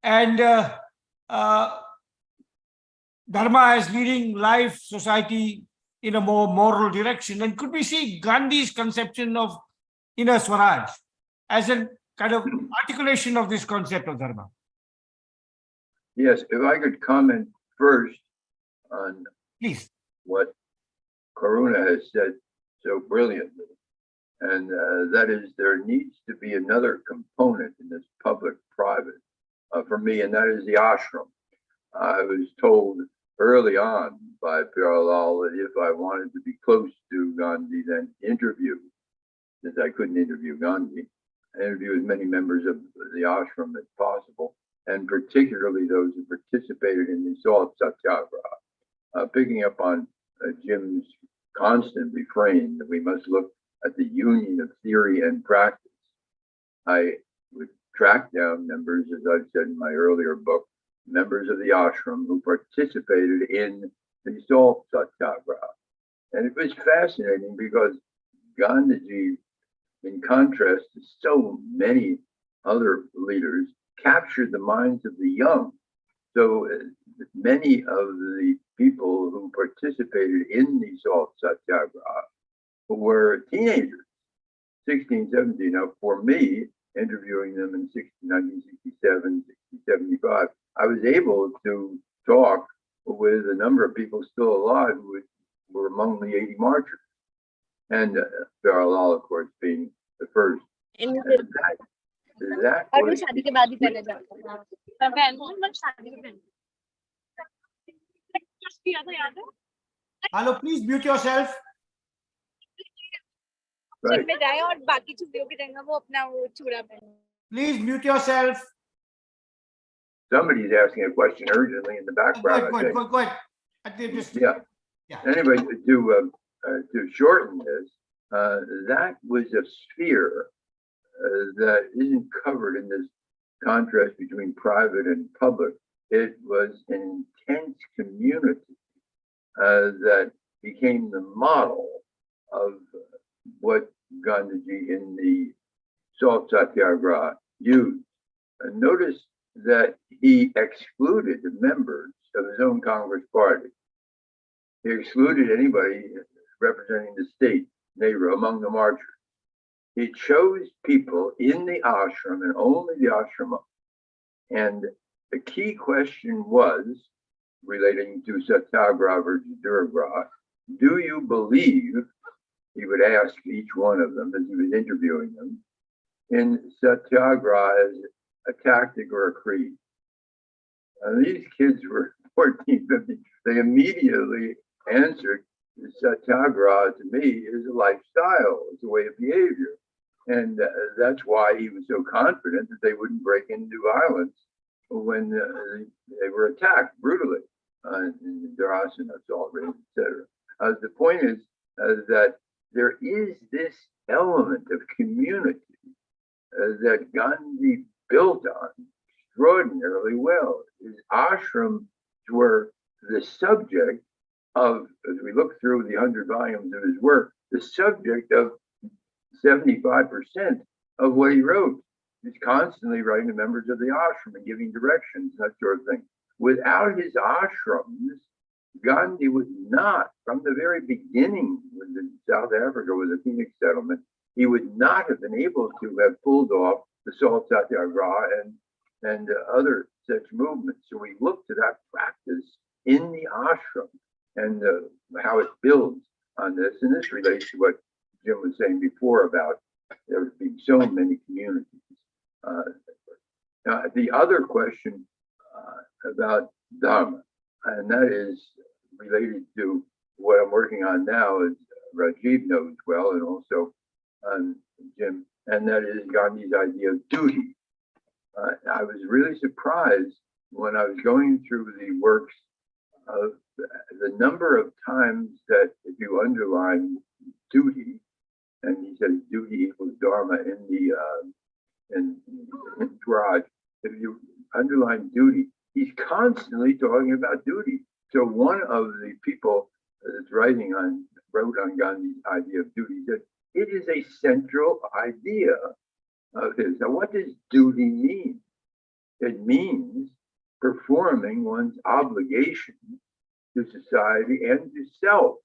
and dharma as leading life, society in a more moral direction? And could we see Gandhi's conception of inner Swaraj as a kind of articulation of this concept of dharma? Yes, if I could comment first on Please. what Karuna has said so brilliantly, and that is there needs to be another component in this public-private for me, and that is the ashram. I was told early on by Pyarlal that if I wanted to be close to Gandhi, then interview, since I couldn't interview Gandhi, interview as many members of the ashram as possible, and particularly those who participated in the salt satyagraha. Picking up on Jim's constant refrain that we must look at the union of theory and practice. I would track down members, as I've said in my earlier book, members of the ashram who participated in the salt satyagraha. And it was fascinating because Gandhiji, in contrast to so many other leaders, captured the minds of the young. So many of the people who participated in the salt satyagraha were teenagers, 16, 17. Now, for me, interviewing them in 1967, 1975, I was able to talk with a number of people still alive who were among the 80 marchers. And Jawaharlal, of course, being the first. And that was, Hello, please mute yourself. right. Please mute yourself. Somebody's asking a question urgently in the Go background. ahead, I think. go ahead. I think just, Yeah. yeah. Anyway, to shorten this, that was a sphere that isn't covered in this contrast between private and public. It was an intense community that became the model of what Gandhiji in the Salt Satyagraha used. And notice that he excluded the members of his own Congress party. He excluded anybody representing the state, Nehru, among the marchers. He chose people in the ashram and only the ashram. And the key question was, relating to Satyagraha versus Duragraha, do you believe, he would ask each one of them as he was interviewing them, in Satyagraha as a tactic or a creed? And these kids were 14, 15. They immediately answered, Satyagraha to me is a lifestyle, it's a way of behavior. And that's why he was so confident that they wouldn't break into violence when they were attacked brutally in Dharasana, assault raids, etc. The point is that there is this element of community that Gandhi built on extraordinarily well. His ashrams were the subject of, as we look through the 100 volumes of his work, the subject of 75% of what he wrote. He's constantly writing to members of the ashram and giving directions, that sort of thing. Without his ashrams, Gandhi would not, from the very beginning in South Africa with the Phoenix settlement, he would not have been able to have pulled off the Salt Satyagraha and other such movements. So we look to that practice in the ashram and how it builds on this. And this relates to what Jim was saying before about there being so many communities. Now, the other question about Dharma, and that is related to what I'm working on now, as Rajiv knows well, and also Jim, and that is Gandhi's idea of duty. I was really surprised when I was going through the works of the number of times that if you underline duty, and he says duty equals dharma in the in Raj, if you underline duty, he's constantly talking about duty. So one of the people that's wrote on Gandhi's idea of duty said it is a central idea of his. Now, what does duty mean? It means performing one's obligation to society and to self.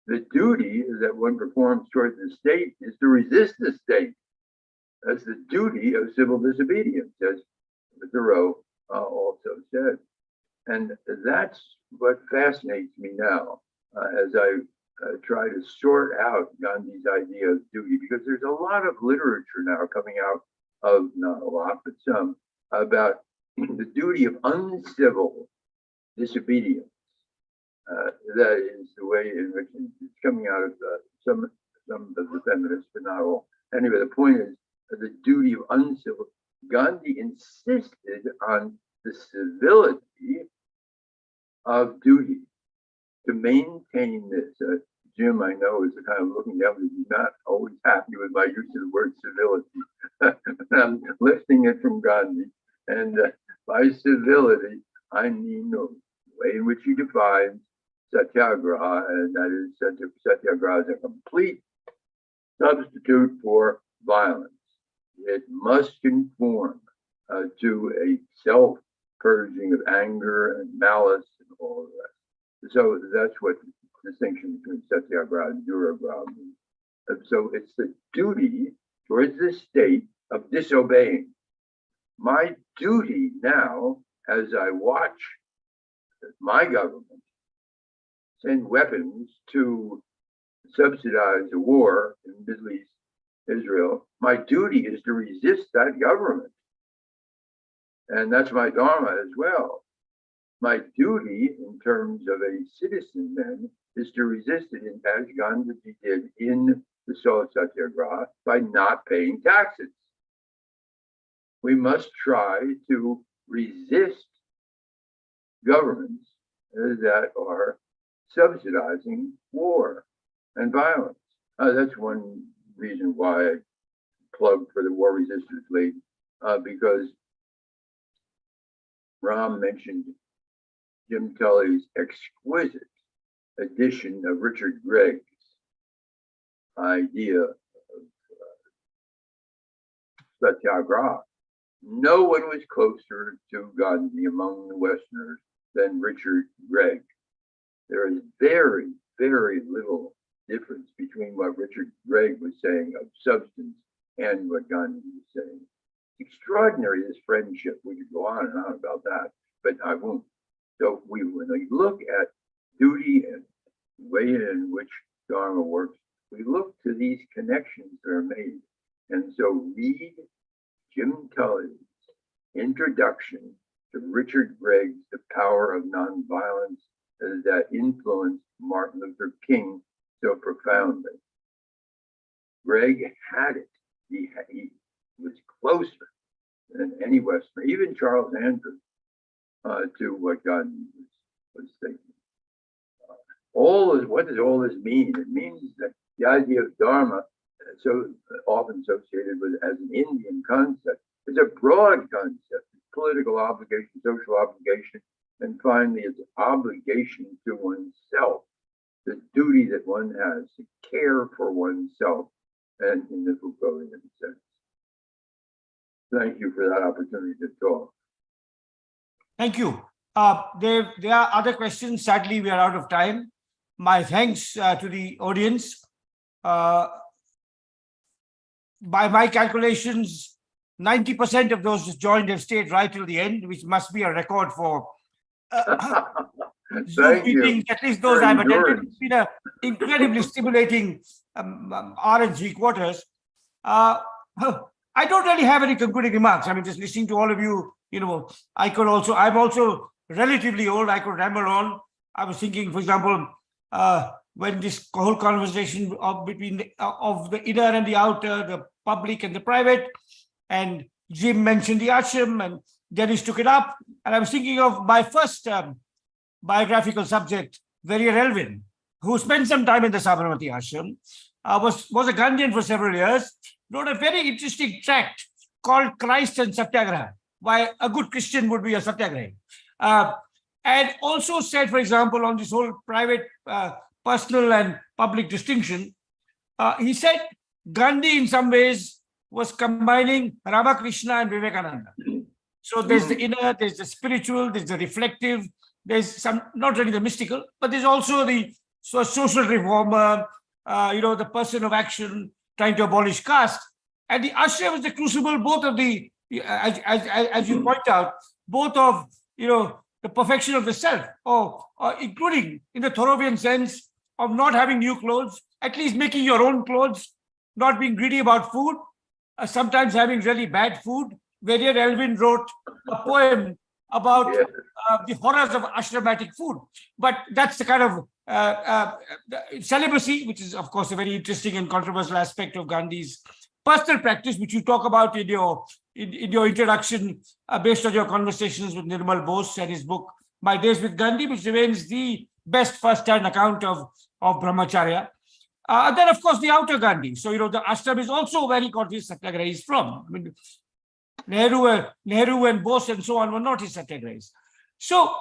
The duty that one performs towards the state is to resist the state. That's the duty of civil disobedience, as Thoreau also said. And that's what fascinates me now as I try to sort out Gandhi's idea of duty, because there's a lot of literature now coming out of, not a lot, but some, about the duty of uncivil disobedience. That is the way in which it's coming out of some of the feminists, but not all. Anyway, the point is the duty of uncivil. Gandhi insisted on the civility of duty to maintain this. Jim, I know, is the kind of looking down, he's not always happy with my use of the word civility. I'm lifting it from Gandhi. And by civility, I mean the way in which he defines satyagraha, and that is satyagraha is a complete substitute for violence. It must conform to a self-purging of anger and malice and all of that. So that's what the distinction between satyagraha and duragraha means. So it's the duty towards the state of disobeying. My duty now, as I watch my government send weapons to subsidize a war in the Middle East, Israel, my duty is to resist that government. And that's my dharma as well. My duty in terms of a citizen then is to resist it, as Gandhi did in the Salt Satyagraha, by not paying taxes. We must try to resist governments that are subsidizing war and violence. That's one reason why I plugged for the War Resistance League, because Ram mentioned Jim Tully's exquisite edition of Richard Gregg's idea of satyagraha. No one was closer to Gandhi among the Westerners than Richard Gregg. There is very, very little difference between what Richard Gregg was saying of substance and what Gandhi was saying. Extraordinary, this friendship. We could go on and on about that, but I won't. So when we look at duty and the way in which Dharma works, we look to these connections that are made. And so read Jim Tully's introduction to Richard Gregg's The Power of Nonviolence that influenced Martin Luther King so profoundly. Gregg had it. He was closer than any Westerner, even Charles Andrews, to what Gandhi was thinking. What does all this mean? It means that the idea of Dharma, so often associated with as an Indian concept, is a broad concept. Political obligation, social obligation, and finally it's obligation to oneself, the duty that one has to care for oneself, and in the Foucauldian sense. Thank you for that opportunity to talk. Thank you. There are other questions. Sadly, we are out of time. My thanks to the audience. By my calculations, 90% of those joined have stayed right till the end, which must be a record for Zoom meetings, at least those I've attended. It's been an incredibly stimulating hour and 3/4. I don't really have any concluding remarks. I mean, just listening to all of you, I'm also relatively old. I could ramble on. I was thinking, for example, when this whole conversation between the inner and the outer, the public and the private, and Jim mentioned the ashram and Dennis took it up. And I was thinking of my first biographical subject, Verrier Elvin, who spent some time in the Sabarmati ashram, was a Gandhian for several years, wrote a very interesting tract called Christ and Satyagraha, why a good Christian would be a Satyagrahi. And also said, for example, on this whole private, personal and public distinction, he said Gandhi in some ways was combining Ramakrishna and Vivekananda. So there's the inner, there's the spiritual, there's the reflective, there's some, not really the mystical, but there's also the social reformer, the person of action trying to abolish caste. And the ashram is the crucible, both of the, as you point out, both of, the perfection of the self, or including in the Thoreauvian sense of not having new clothes, at least making your own clothes, not being greedy about food, sometimes having really bad food. Verrier Elvin wrote a poem about the horrors of ashramatic food. But that's the kind of celibacy, which is, of course, a very interesting and controversial aspect of Gandhi's personal practice, which you talk about in your introduction, based on your conversations with Nirmal Bose and his book, My Days with Gandhi, which remains the best first-hand account of Brahmacharya. Then, of course, the outer Gandhi. So, the ashram is also where he got his satyagrahis from. I mean, Nehru and Bose and so on were not his satyagrahis. So,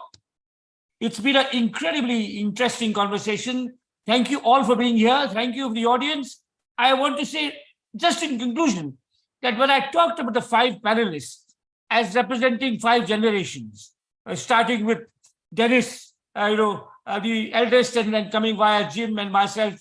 it's been an incredibly interesting conversation. Thank you all for being here. Thank you, the audience. I want to say, just in conclusion, that when I talked about the 5 panelists as representing 5 generations, starting with Dennis, the eldest, and then coming via Jim and myself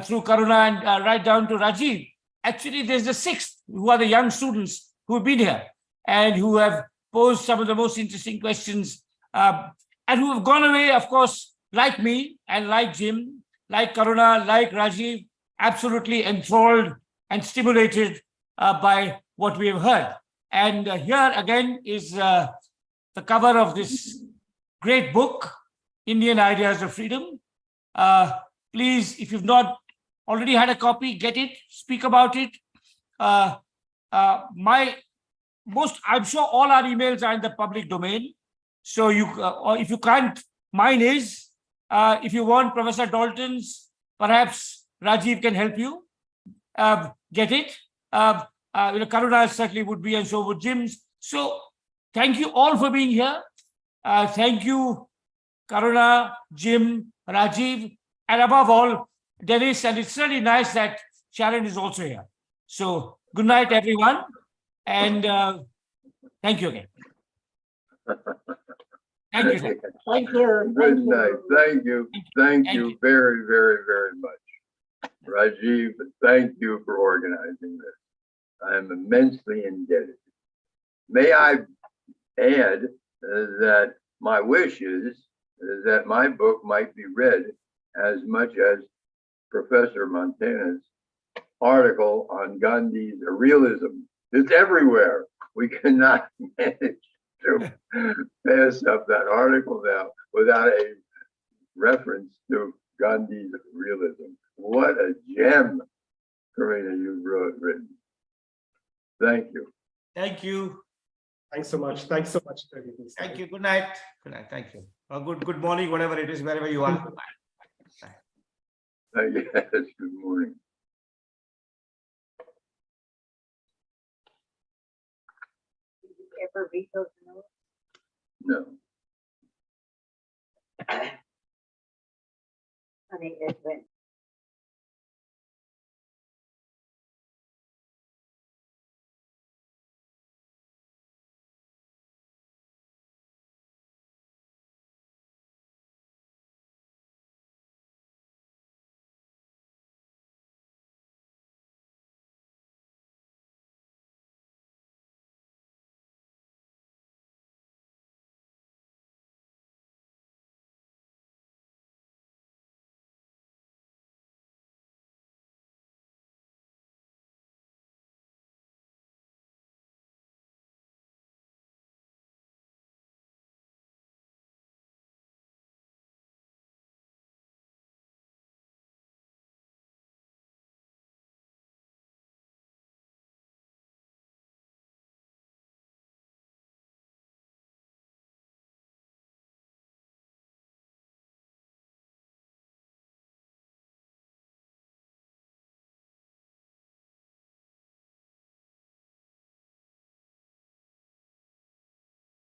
through Karuna and right down to Rajiv. Actually, there's the 6th, who are the young students who have been here and who have posed some of the most interesting questions and who have gone away, of course, like me and like Jim, like Karuna, like Rajiv, absolutely enthralled and stimulated by what we have heard. And here again is the cover of this great book, Indian Ideas of Freedom. Please, if you've not already had a copy, get it, speak about it. I'm sure all our emails are in the public domain. So or if you can't, mine is, if you want Professor Dalton's, perhaps Rajiv can help you get it. Karuna certainly would be, and so would Jim's. So thank you all for being here. Thank you, Karuna, Jim, Rajiv, and above all, Dennis. And it's really nice that Sharon is also here. So good night, everyone. And thank you again. Thank you, sir. Thank you. Good night. Thank you. Thank you very, very, very much. Rajiv, thank you for organizing this. I am immensely indebted. May I add that my wish is that my book might be read as much as Professor Montana's article on Gandhi's realism. It's everywhere. We cannot manage to pass up that article now without a reference to Gandhi's realism. What a gem, Karina, you've written. Thank you. Thank you. Thanks so much. Thanks so much. Thank you. Good night. Good night. Thank you. Good morning, whatever it is, wherever you are. Bye. Yes, good morning. Did you ever read those notes? No. Honey, it went